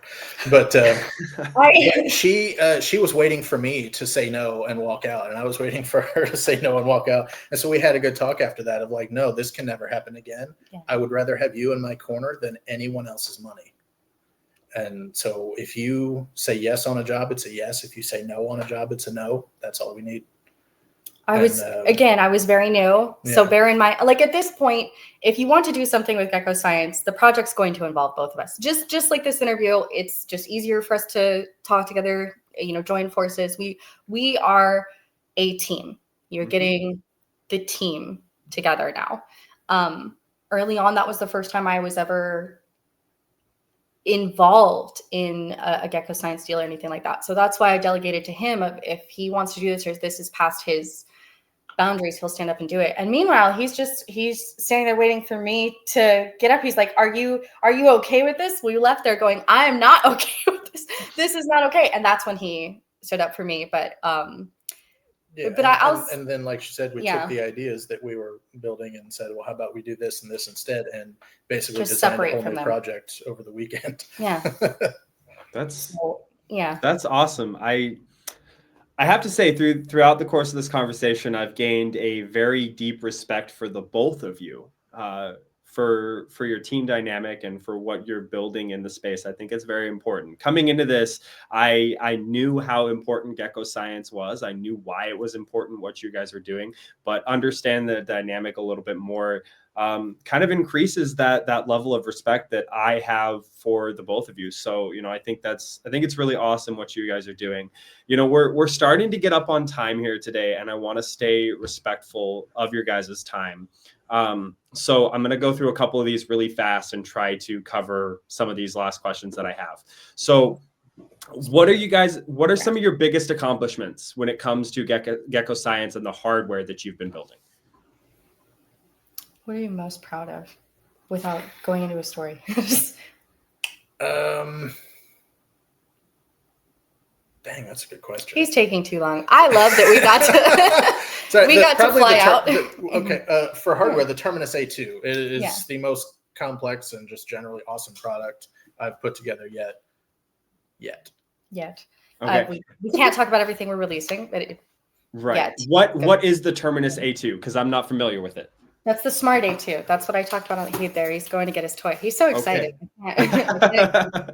but she was waiting for me to say no and walk out, and I was waiting for her to say no and walk out. And so we had a good talk after that of like, no, this can never happen again. Yeah. I would rather have you in my corner than anyone else's money. And so if you say yes on a job, it's a yes. If you say no on a job, it's a no. That's all we need. I was very new. So bear in mind, like at this point, if you want to do something with Gekko Science, the project's going to involve both of us. Just like this interview, it's just easier for us to talk together, join forces. We are a team. You're getting the team together now. Early on, that was the first time I was ever involved in a Gekko Science deal or anything like that. So that's why I delegated to him of if he wants to do this or if this is past his boundaries, he'll stand up and do it. And meanwhile, he's standing there waiting for me to get up. He's like, are you okay with this? We left there going, I am not okay with this. This is not okay. And that's when he stood up for me. But and then like she said, we took the ideas that we were building and said, well, how about we do this and this instead, and basically just designed a whole new project over the weekend. Yeah. That's awesome. I have to say, throughout the course of this conversation, I've gained a very deep respect for the both of you, for your team dynamic and for what you're building in the space. I think it's very important. Coming into this, I knew how important Gekko Science was. I knew why it was important, what you guys are doing, but understand the dynamic a little bit more kind of increases that level of respect that I have for the both of you. So, I think it's really awesome what you guys are doing. We're starting to get up on time here today, and I want to stay respectful of your guys' time. So I'm going to go through a couple of these really fast and try to cover some of these last questions that I have. So what are some of your biggest accomplishments when it comes to Gekko Science and the hardware that you've been building? What are you most proud of without going into a story? Dang, that's a good question. He's taking too long. I love that we got to fly out. For hardware, the Terminus A2 is the most complex and just generally awesome product I've put together yet. Okay. We can't talk about everything we're releasing, but What is the Terminus A2? Because I'm not familiar with it. That's the Smart A2. That's what I talked about on there. He's going to get his toy. He's so excited. Okay. How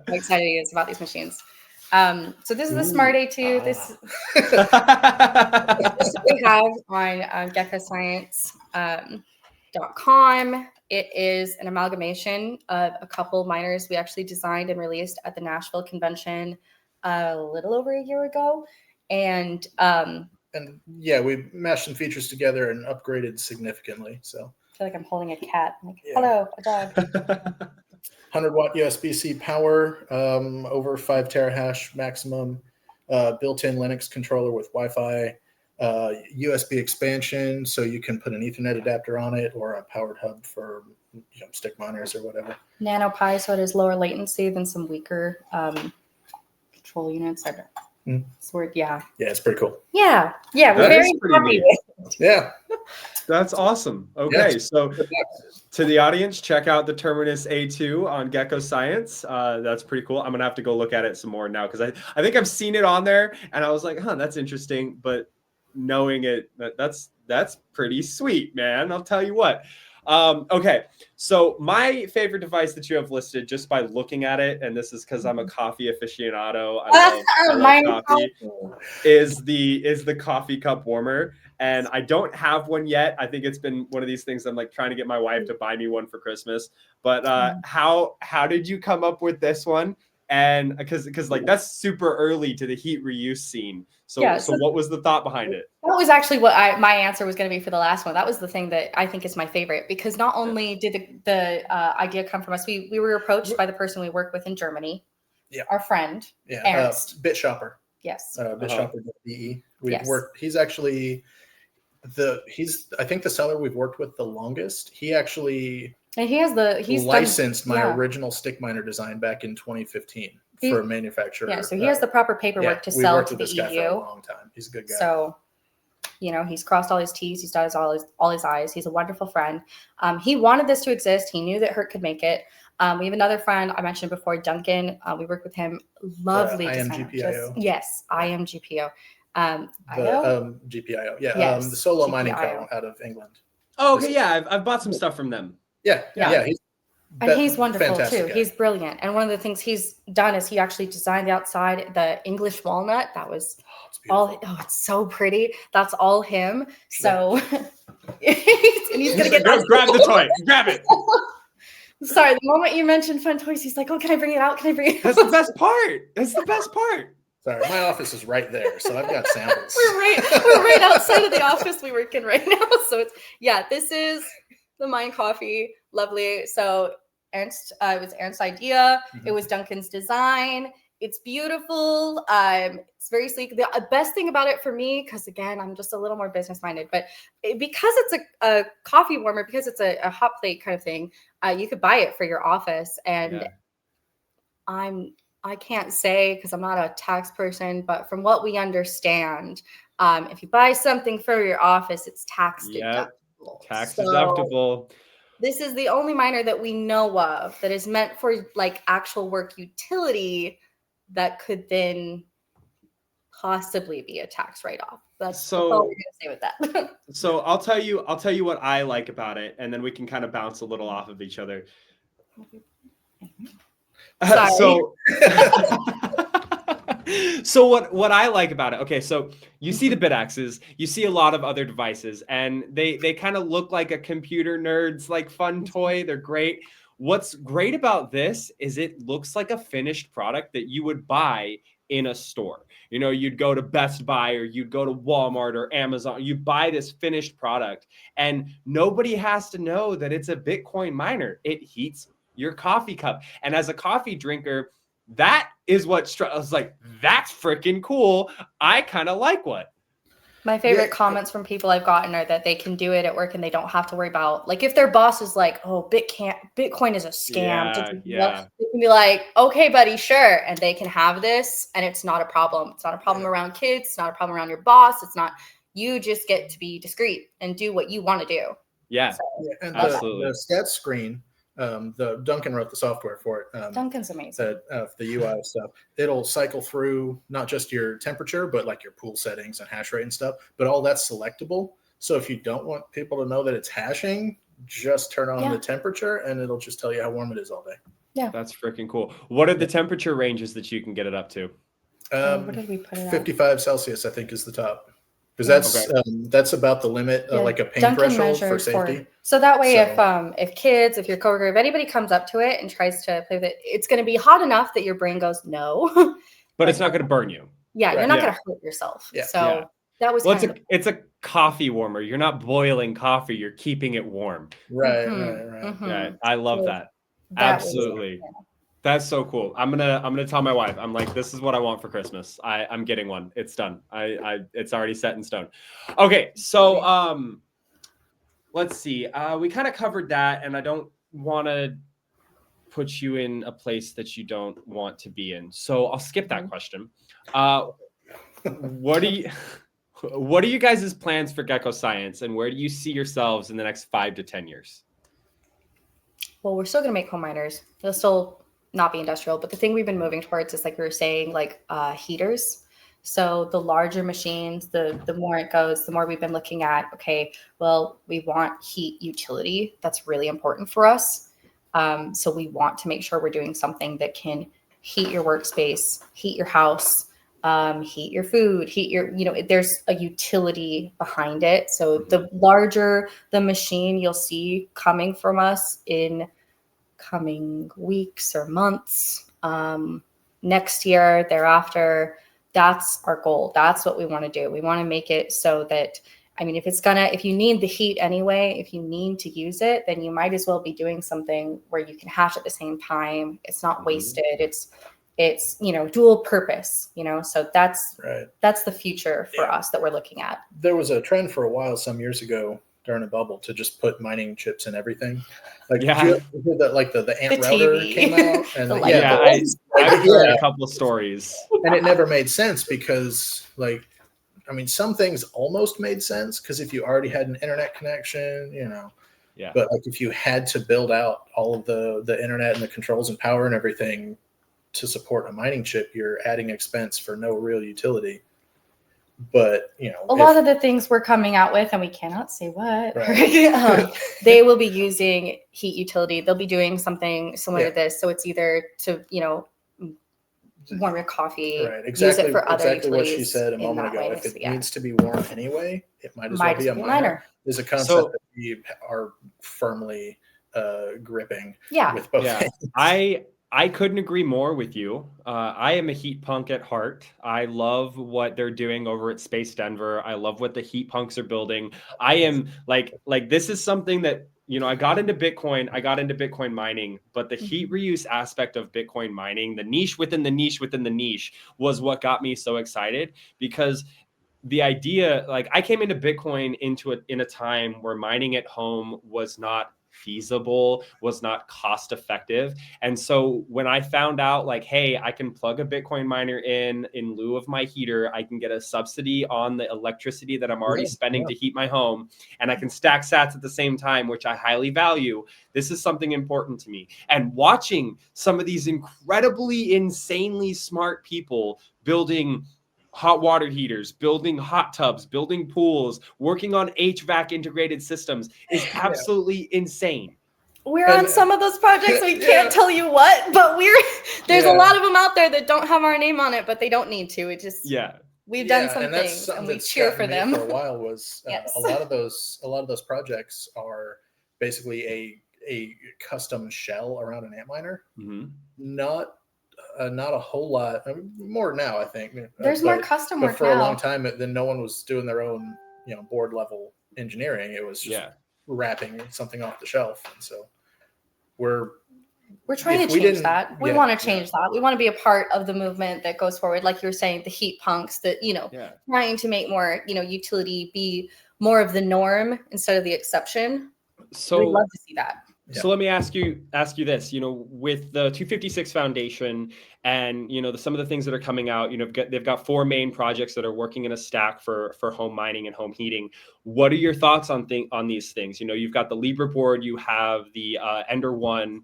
excited he is about these machines. So this is the Smart A2. This we have on GekkoScience.com. It is an amalgamation of a couple miners we actually designed and released at the Nashville convention a little over a year ago. And we mashed some features together and upgraded significantly. So I feel like I'm holding a cat. I'm like, hello, a dog. 100-watt USB-C power, over 5 terahash maximum, built-in Linux controller with Wi-Fi, USB expansion, so you can put an Ethernet adapter on it or a powered hub for stick miners or whatever. NanoPi, so it is lower latency than some weaker control units. It's pretty cool. Yeah, we're very happy with it. Yeah. That's awesome. Okay, so to the audience, check out the Terminus A2 on Gekko Science. That's pretty cool. I'm going to have to go look at it some more now because I think I've seen it on there and I was like, that's interesting. But knowing it, that's pretty sweet, man. I'll tell you what. Okay, so my favorite device that you have listed just by looking at it, and this is because I'm a coffee aficionado, I love coffee, is the coffee cup warmer. And I don't have one yet. I think it's been one of these things I'm like trying to get my wife to buy me one for Christmas. But how did you come up with this one? And because like that's super early to the heat reuse scene. So what was the thought behind it? That was actually what my answer was going to be for the last one. That was the thing that I think is my favorite, because not only did the idea come from us, we were approached by the person we work with in Germany. Yeah. Our friend. Yeah. BitShopper. Yes. BitShopper.de. We've worked. He's actually I think the seller we've worked with the longest. He actually he's licensed my original stick miner design back in 2015 for a manufacturer. Yeah, so he has the proper paperwork to sell to the EU. We worked with this guy for a long time. He's a good guy. So You know, he's crossed all his T's, he's dotted all his I's. He's a wonderful friend. He wanted this to exist. He knew that Hurt could make it. We have another friend I mentioned before, Duncan. We work with him. Lovely designer. Yes, IMGPO. GPIO. Yeah. Yes, the solo GPIO. mining co out of England. Oh, okay. Yeah. I've bought some stuff from them. Yeah. He's wonderful too. Guy. He's brilliant. And one of the things he's done is he actually designed the outside, the English walnut. That was it's so pretty. That's all him. So and he's gonna get grab the toy. Grab it. Sorry, the moment you mentioned fun toys, he's like, "Oh, can I bring it out? Can I bring it out?" That's the best part. That's the best part. Sorry, my office is right there, so I've got samples. We're right outside of the office we work in right now. So this is the Mine Coffee. Lovely. So Ernst, it was Ernst's idea. Mm-hmm. It was Duncan's design. It's beautiful. It's very sleek. The best thing about it for me, because again, I'm just a little more business minded, but because it's a coffee warmer, because it's a hot plate kind of thing, you could buy it for your office. And I can't say because I'm not a tax person, but from what we understand, if you buy something for your office, it's tax deductible. Tax deductible. This is the only miner that we know of that is meant for like actual work utility that could then possibly be a tax write-off. That's all we're gonna say with that. So I'll tell you what I like about it, and then we can kind of bounce a little off of each other. So what I like about it, okay, so you see the BitAxes, you see a lot of other devices, and they kind of look like a computer nerd's like fun toy. They're great. What's great about this is it looks like a finished product that you would buy in a store. You know, you'd go to Best Buy or you'd go to Walmart or Amazon. You buy this finished product, and nobody has to know that it's a Bitcoin miner. It heats your coffee cup. And as a coffee drinker, that is what I was like, that's freaking cool. I kind of like what. My favorite comments from people I've gotten are that they can do it at work and they don't have to worry about, like, if their boss is like, "Oh, Bitcoin is a scam." They can be like, "Okay, buddy, sure." And they can have this and it's not a problem. It's not a problem around kids. It's not a problem around your boss. It's not, you just get to be discreet and do what you want to do. And absolutely. The stats screen, the Duncan wrote the software for it. Duncan's amazing. The UI stuff. It'll cycle through not just your temperature, but like your pool settings and hash rate and stuff. But all that's selectable. So if you don't want people to know that it's hashing, just turn on the temperature, and it'll just tell you how warm it is all day. Yeah, that's freaking cool. What are the temperature ranges that you can get it up to? What did we put it 55 Celsius, I think, is the top. Because that's about the limit, like a pain threshold for safety. So that way, if kids, if your coworker, if anybody comes up to it and tries to play with it, it's going to be hot enough that your brain goes no. But it's not going to burn you. Yeah, you're not going to hurt yourself. Yeah. So that was. Well, it's a coffee warmer. You're not boiling coffee. You're keeping it warm. Right. Yeah, I love that. Absolutely. That's so cool. I'm gonna tell my wife. I'm like, this is what I want for Christmas. I'm getting one. It's done. It's already set in stone. Okay, so let's see. We kind of covered that, and I don't want to put you in a place that you don't want to be in. So I'll skip that question. What are you guys' plans for Gekko Science, and where do you see yourselves in the next 5 to 10 years? Well, we're still gonna make home miners. They'll still not be industrial, but the thing we've been moving towards is, like we were saying, like heaters. So the larger machines, the more it goes, the more we've been looking at, okay, well, we want heat utility. That's really important for us. So we want to make sure we're doing something that can heat your workspace, heat your house, heat your food, heat your, there's a utility behind it. So the larger the machine you'll see coming from us in coming weeks or months, next year, thereafter, that's our goal. That's what we want to do. We want to make it so that, if you need the heat anyway, if you need to use it, then you might as well be doing something where you can hash at the same time. It's not wasted. It's dual purpose, so that's the future for us that we're looking at. There was a trend for a while some years ago during a bubble to just put mining chips in everything. Like the ant router came out, and I've heard a couple of stories, and it never made sense because like I mean, some things almost made sense because if you already had an internet connection, you know, yeah. But like if you had to build out all of the internet and the controls and power and everything to support a mining chip, you're adding expense for no real utility. But, you know, a lot of the things we're coming out with, and we cannot say what, right. they will be using heat utility. They'll be doing something similar to this. So it's either to, you know, warm your coffee, right. Exactly, use it for other exactly what she utilities said a moment ago. way. If it So, yeah. needs to be warm anyway, it might as well be a miner. Is a concept that we are firmly gripping with both hands. I couldn't agree more with you. I am a heat punk at heart. I love what they're doing over at Space Denver. I love what the heat punks are building. I am like this is something that, you know, I got into Bitcoin mining, but the heat reuse aspect of Bitcoin mining, the niche within the niche within the niche, was what got me so excited, because the idea, like, I came into Bitcoin in a time where mining at home was not feasible, was not cost effective. And so when I found out, like, hey, I can plug a Bitcoin miner in lieu of my heater, I can get a subsidy on the electricity that I'm already spending to heat my home, and I can stack sats at the same time, which I highly value. This is something important to me. And watching some of these incredibly, insanely smart people building hot water heaters, building hot tubs, building pools, working on HVAC integrated systems is absolutely insane. We're on some of those projects. We can't tell you what, but there's a lot of them out there that don't have our name on it, but they don't need to. It just, we've done some things and we cheer for them. For a while was a lot of those projects are basically a custom shell around an Antminer. Not a whole lot. I mean, more now, I think. There's more custom work for a long time, then no one was doing their own, you know, board level engineering. It was just wrapping something off the shelf. And so we're trying to change that. We want to change that. We want to be a part of the movement that goes forward. Like you were saying, the heat punks that, you know, trying to make more, you know, utility be more of the norm instead of the exception. So we'd love to see that. So let me ask you this, you know, with the 256 Foundation and, you know, some of the things that are coming out, you know, they've got 4 main projects that are working in a stack for home mining and home heating. What are your thoughts on these things? You know, you've got the Libra board, you have the Ember One,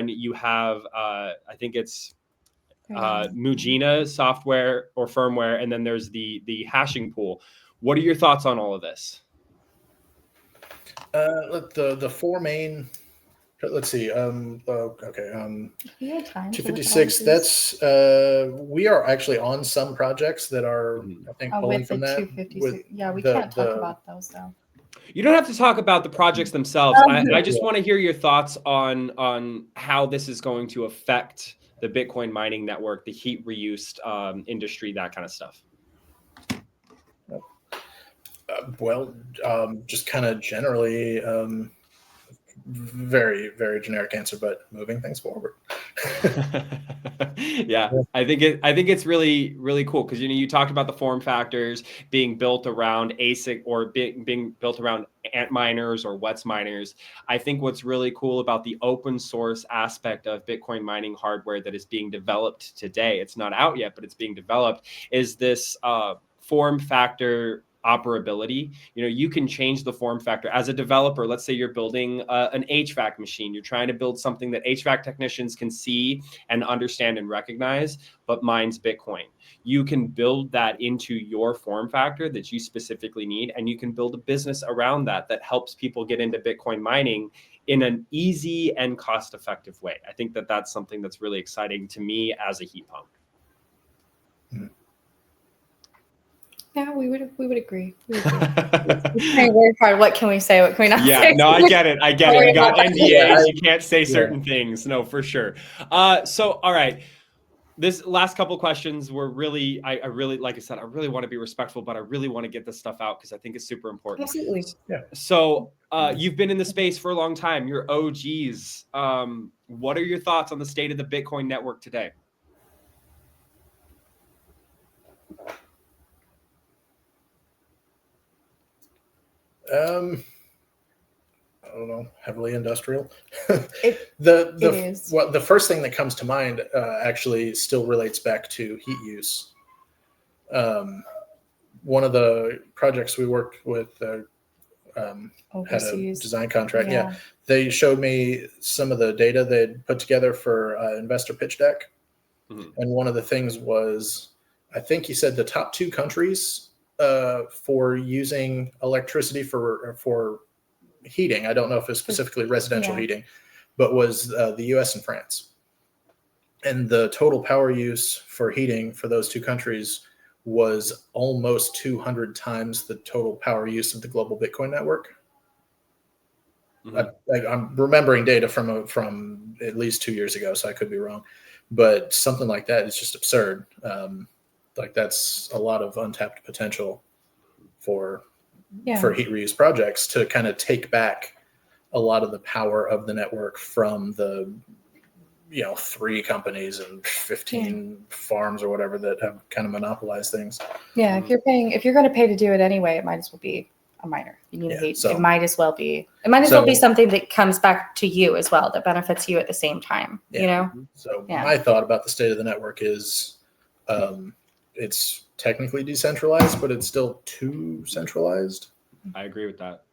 you have, I think it's Mujina software or firmware, and then there's the hashing pool. What are your thoughts on all of this? The 4 main. Let's see. 256. That's we are actually on some projects that are, I think, pulling from that. 256. We can't talk about those though. You don't have to talk about the projects themselves. I just want to hear your thoughts on how this is going to affect the Bitcoin mining network, the heat reused industry, that kind of stuff. Just kind of generally, very, very generic answer, but moving things forward. I think it's really, really cool because, you know, you talked about the form factors being built around ASIC or being built around Antminers or Wets miners. I think what's really cool about the open source aspect of Bitcoin mining hardware that is being developed today, it's not out yet, but it's being developed, is this form factor operability. You know, you can change the form factor as a developer. Let's say you're building an HVAC machine. You're trying to build something that HVAC technicians can see and understand and recognize, but mines Bitcoin. You can build that into your form factor that you specifically need, and you can build a business around that helps people get into Bitcoin mining in an easy and cost-effective way. I think that that's something that's really exciting to me as a heat pump. Yeah, we would agree. Work hard. What can we say? What can we not say? Yeah, no, I get it. You got NDAs. You can't say certain things. No, for sure. So, all right. This last couple questions were really, I really, like I said, I really want to be respectful, but I really want to get this stuff out because I think it's super important. Absolutely. Yeah. So you've been in the space for a long time. You're OGs. What are your thoughts on the state of the Bitcoin network today? I don't know, heavily industrial. It is. The first thing that comes to mind actually still relates back to heat use. one of the projects we worked with had a design contract. Yeah. They showed me some of the data they'd put together for investor pitch deck. Mm-hmm. And one of the things was, I think he said the top 2 countries for using electricity for heating. I don't know if it's specifically residential heating, but was the US and France. And the total power use for heating for those 2 countries was almost 200 times the total power use of the global Bitcoin network. Mm-hmm. I'm remembering data from at least 2 years ago, so I could be wrong, but something like that is just absurd. Like that's a lot of untapped potential for heat reuse projects to kind of take back a lot of the power of the network from the 3 companies and 15 farms or whatever that have kind of monopolized things. Yeah, if you're going to pay to do it anyway, it might as well be a miner. You need heat. So, it might as well be something that comes back to you as well, that benefits you at the same time. So my thought about the state of the network is it's technically decentralized, but it's still too centralized. I agree with that.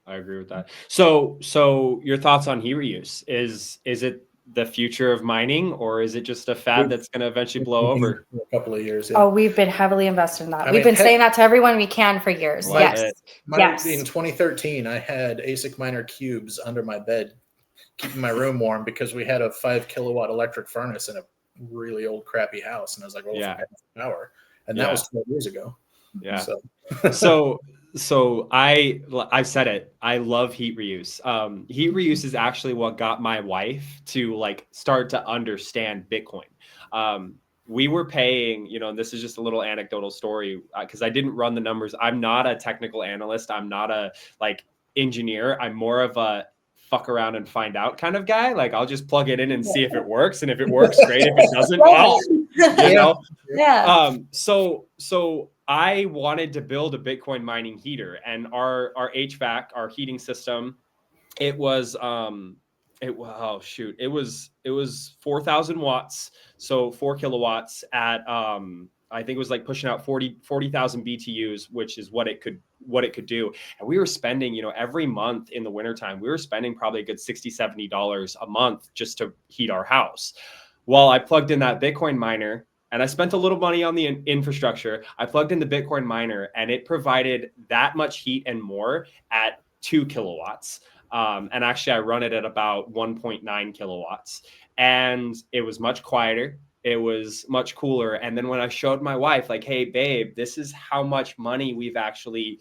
So your thoughts on heat reuse? Is it the future of mining, or is it just a fad that's going to eventually blow over? In a couple of years. Yeah. Oh, we've been heavily invested in that. We've been saying that to everyone we can for years. Yes. In 2013, I had ASIC miner cubes under my bed, keeping my room warm because we had a 5 kilowatt electric furnace in a really old, crappy house, and I was like, "Well, power," and that was 12 years ago. Yeah. So I said it. I love heat reuse. Heat reuse is actually what got my wife to start to understand Bitcoin. We were paying, and this is just a little anecdotal story because I didn't run the numbers. I'm not a technical analyst. I'm not a engineer. I'm more of a fuck around and find out kind of guy. I'll just plug it in and see if it works. And if it works, great. If it doesn't, well, So I wanted to build a Bitcoin mining heater, and our HVAC, our heating system, it was 4,000 watts, so 4 kilowatts at I think it was pushing out 40,000 BTUs, which is what it could do. And we were spending, every month in the wintertime, we were spending probably a good $60-$70 a month just to heat our house. Well, I plugged in that Bitcoin miner, and I spent a little money on the infrastructure. I plugged in the Bitcoin miner, and it provided that much heat and more at 2 kilowatts. And actually, I run it at about 1.9 kilowatts. And it was much quieter. It was much cooler. And then when I showed my wife, hey, babe, this is how much money we've actually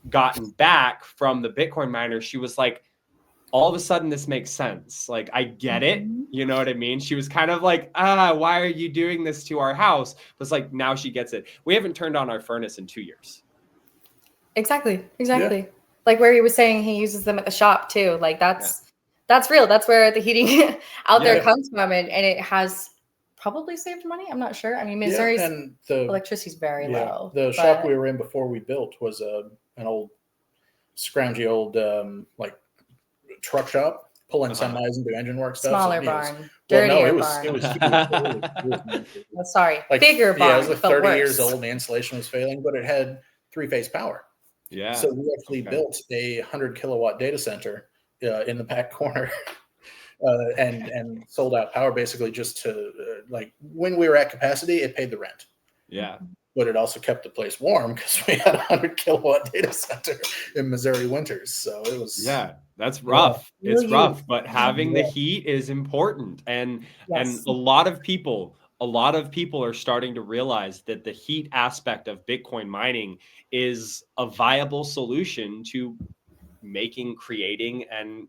gotten back from the Bitcoin miner, she was like, all of a sudden, this makes sense. I get it. You know what I mean? She was kind of like, why are you doing this to our house? But it's now she gets it. We haven't turned on our furnace in 2 years. Exactly. Yeah. Where he was saying he uses them at the shop too. That's real. That's where the heating out there comes from. And it has probably saved money. I'm not sure. I mean, Missouri's electricity is very low. The shop we were in before we built was an old, scroungy old, truck shop, pulling semis and do engine work stuff. Smaller barn. Dirtier barn. It was huge. Sorry, bigger barn. Yeah, it was 30 years old and the insulation was failing, but it had 3-phase power. Yeah. So we actually built a 100 kilowatt data center in the back corner and sold out power basically just to when we were at capacity, it paid the rent. Yeah. But it also kept the place warm because we had a 100 kilowatt data center in Missouri winters. So it was. Yeah, that's rough. It's rough, but having the heat is important. And a lot of people are starting to realize that the heat aspect of Bitcoin mining is a viable solution to creating and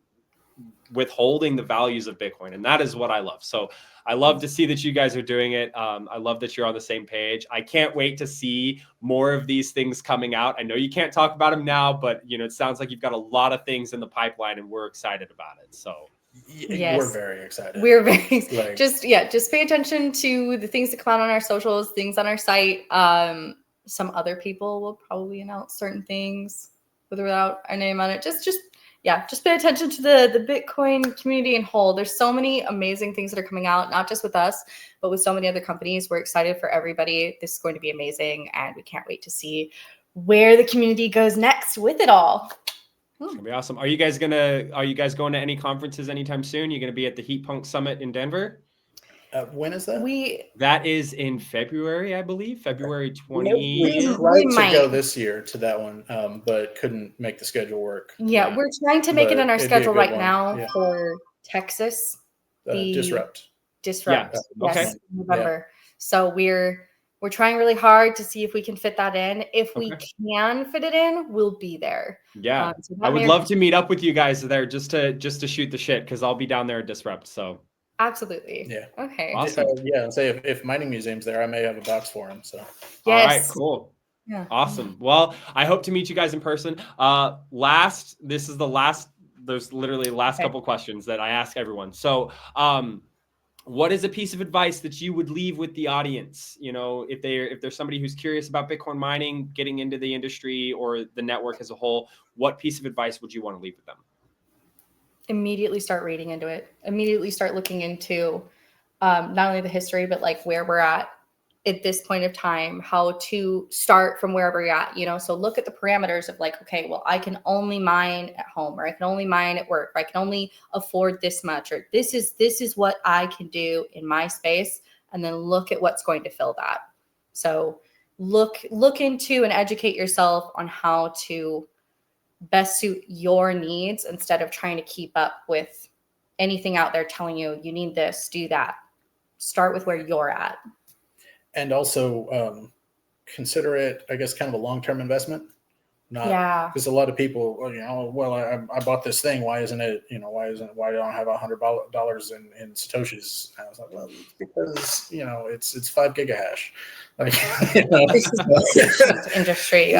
withholding the values of Bitcoin. And that is what I love. So I love to see that you guys are doing it. I love that you're on the same page. I can't wait to see more of these things coming out. I know you can't talk about them now, but it sounds like you've got a lot of things in the pipeline and we're excited about it. So yes, we're very excited. We're very excited. Just pay attention to the things that come out on our socials, things on our site. Some other people will probably announce certain things with or without our name on it. Just pay attention to the Bitcoin community in whole. There's so many amazing things that are coming out, not just with us, but with so many other companies. We're excited for everybody. This is going to be amazing, and we can't wait to see where the community goes next with it all. It's gonna be awesome. Are you guys going to any conferences anytime soon? You're going to be at the Heat Punk Summit in Denver? When is that? That is in February, I believe. February 20. We tried to go this year to that one, but couldn't make the schedule work. Yeah, we're trying to make it in our schedule right now for Texas. The Disrupt. Yeah. Yes, November. So we're trying really hard to see if we can fit that in. If we can fit it in, we'll be there. Yeah, so I would love to meet up with you guys there just to shoot the shit, because I'll be down there at Disrupt. So absolutely. Yeah. Okay. Awesome. Say if mining museum's there, I may have a box for him. So yes. All right, cool. Yeah. Awesome. Well, I hope to meet you guys in person. This is the last. There's literally last couple questions that I ask everyone. So, what is a piece of advice that you would leave with the audience? You know, if there's somebody who's curious about Bitcoin mining, getting into the industry or the network as a whole, what piece of advice would you want to leave with them? Immediately start reading into it. Immediately start looking into not only the history, but like where we're at this point of time, how to start from wherever you're at, you know? So look at the parameters of like, okay, well, I can only mine at home, or I can only mine at work, or I can only afford this much, or this is what I can do in my space. And then look at what's going to fill that. So look into and educate yourself on how to best suit your needs instead of trying to keep up with anything out there telling you, you need this, do that. Start with where you're at. And also consider it, I guess, kind of a long-term investment. Because a lot of people, I bought this thing. Why isn't it, why don't I have $100 in Satoshis? And I was like, well, because, it's 5 gigahash. Like, industry.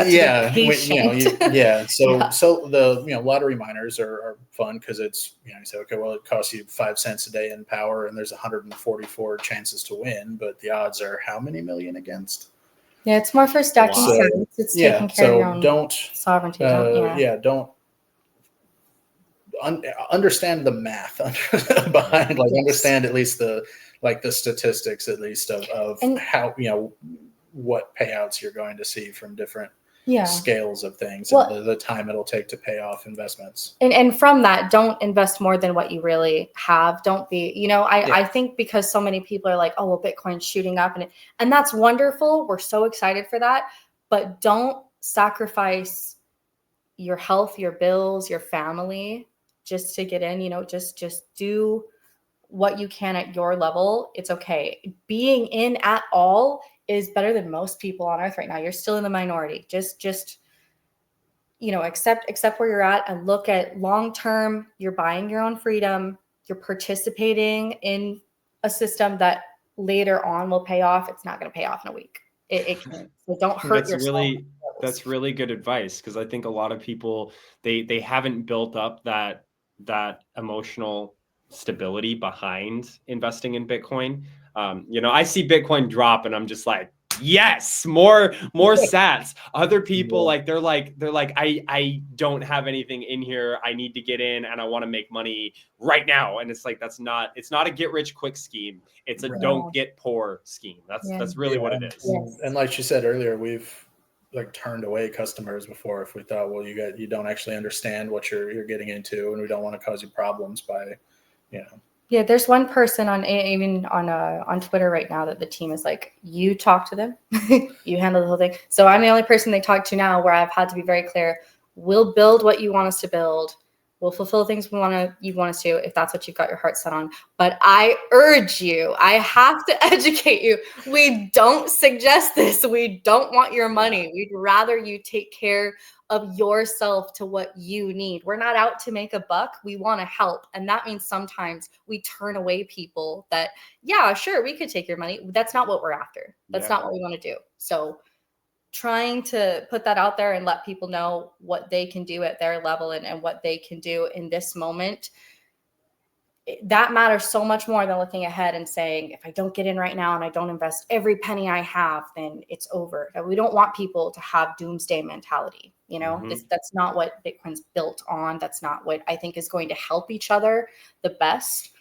So the, lottery miners are fun because it's, you say, okay, well, it costs you 5 cents a day in power and there's 144 chances to win, but the odds are how many million against? Yeah, it's more for stacking sites. It's taking care of your own sovereignty. Understand the math behind, understand at least the statistics at least of how, what payouts you're going to see from different scales of things, and the time it'll take to pay off investments. And from that, don't invest more than what you really have. Don't be, I think because so many people are like, oh, well, Bitcoin's shooting up and that's wonderful. We're so excited for that, but don't sacrifice your health, your bills, your family just to get in, just do what you can at your level. It's okay. Being in at all is better than most people on earth right now. You're still in the minority. Just accept where you're at and look at long-term. You're buying your own freedom. You're participating in a system that later on will pay off. It's not going to pay off in a week. It can't. So don't hurt yourself. That's really good advice, because I think a lot of people, they haven't built up that emotional stability behind investing in Bitcoin. I see Bitcoin drop and I'm just like, yes, more sats. Other people they're like I don't have anything in here. I need to get in and I want to make money right now. And it's like, it's not a get rich quick scheme. It's a don't get poor scheme. That's really what it is. And like you said earlier, we've turned away customers before if we thought, well, you don't actually understand what you're getting into, and we don't want to cause you problems by, Yeah, there's one person on Twitter right now that the team is like, you talk to them, you handle the whole thing. So I'm the only person they talk to now where I've had to be very clear. We'll build what you want us to build. We'll fulfill things you want us to, if that's what you've got your heart set on. But I urge you, I have to educate you. We don't suggest this. We don't want your money. We'd rather you take care of yourself to what you need. We're not out to make a buck. We want to help. And that means sometimes we turn away people that, yeah, sure, we could take your money. That's not what we're after. That's not what we want to do. So trying to put that out there and let people know what they can do at their level and what they can do in this moment, that matters so much more than looking ahead and saying, if I don't get in right now and I don't invest every penny I have, then it's over. We don't want people to have doomsday mentality. That's not what Bitcoin's built on. That's not what I think is going to help each other the best.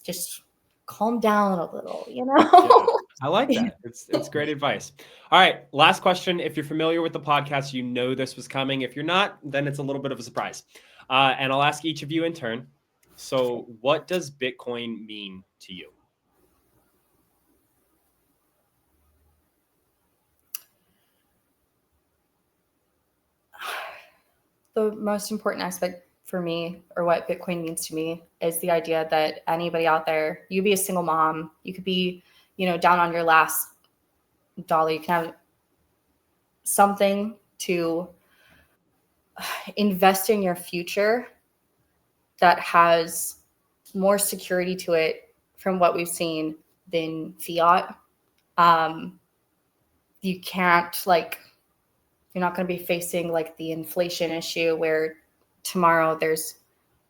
Just calm down a little, you know? Yeah, I like that. It's great advice. All right, last question. If you're familiar with the podcast, you know this was coming. If you're not, then it's a little bit of a surprise. And I'll ask each of you in turn. So what does Bitcoin mean to you? The most important aspect for me, or what Bitcoin means to me, is the idea that anybody out there, you could be a single mom, you could be, down on your last dollar, you can have something to invest in your future that has more security to it from what we've seen than fiat. You can't you're not going to be facing the inflation issue where tomorrow there's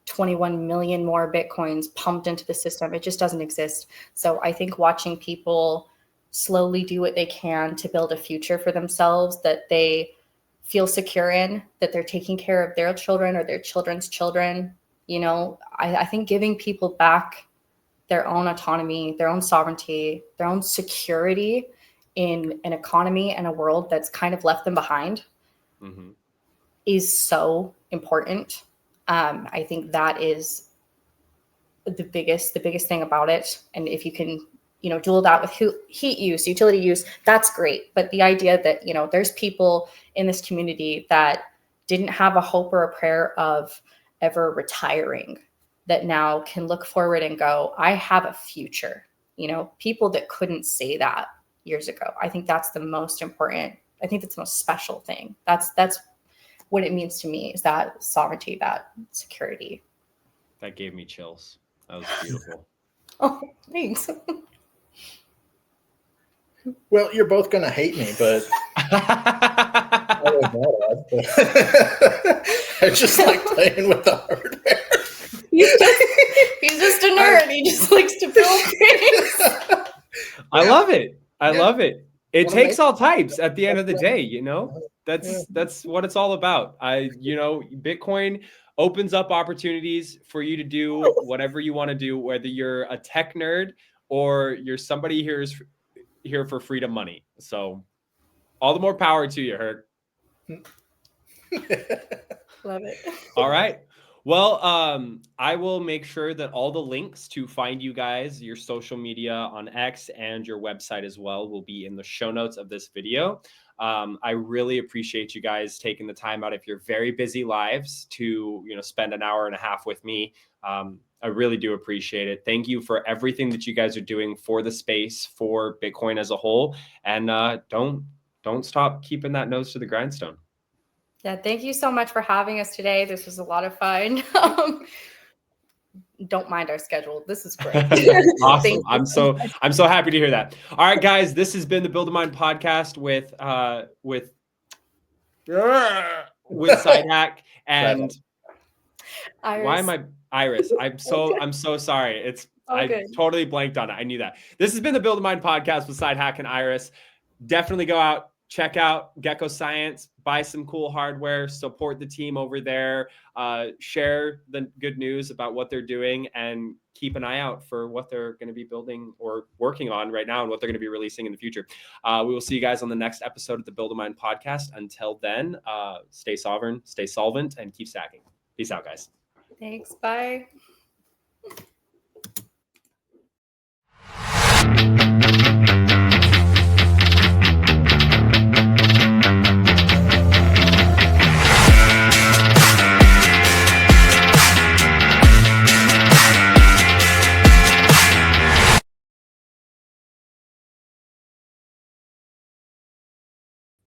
21 million more Bitcoins pumped into the system. It just doesn't exist. So I think watching people slowly do what they can to build a future for themselves that they feel secure in, that they're taking care of their children or their children's children. I think giving people back their own autonomy, their own sovereignty, their own security in an economy and a world that's kind of left them behind is so important. I think that is the biggest thing about it. And if you can, dual that with heat use, utility use, that's great. But the idea that, there's people in this community that didn't have a hope or a prayer of ever retiring, that now can look forward and go, I have a future, people that couldn't say that years ago. I think that's the most important. I think that's the most special thing. That's what it means to me, is that sovereignty, that security. That gave me chills. That was beautiful. Oh, thanks. Well, you're both going to hate me, but I just like playing with the hardware. He's just a nerd. He just likes to build things. I love it. I love it. It takes all types at the end of the day, That's what it's all about. Bitcoin opens up opportunities for you to do whatever you want to do, whether you're a tech nerd or you're somebody here for freedom money. So all the more power to you, Herc. Love it. All right. Well, I will make sure that all the links to find you guys, your social media on X and your website as well, will be in the show notes of this video. I really appreciate you guys taking the time out of your very busy lives to, spend an hour and a half with me. I really do appreciate it. Thank you for everything that you guys are doing for the space, for Bitcoin as a whole. And don't stop keeping that nose to the grindstone. Yeah, thank you so much for having us today. This was a lot of fun. Don't mind our schedule. This is great. Awesome. I'm so happy to hear that. All right, guys, this has been the Build a Mind podcast with SideHack and Iris. Why am I Iris? I'm so sorry. I totally blanked on it. I knew that. This has been the Build a Mind podcast with SideHack and Iris. Definitely go out, check out Gekko Science, buy some cool hardware, support the team over there, share the good news about what they're doing, and keep an eye out for what they're going to be building or working on right now and what they're going to be releasing in the future. We will see you guys on the next episode of the Build a Mind podcast. Until then, stay sovereign, stay solvent, and keep stacking. Peace out, guys. Thanks. Bye.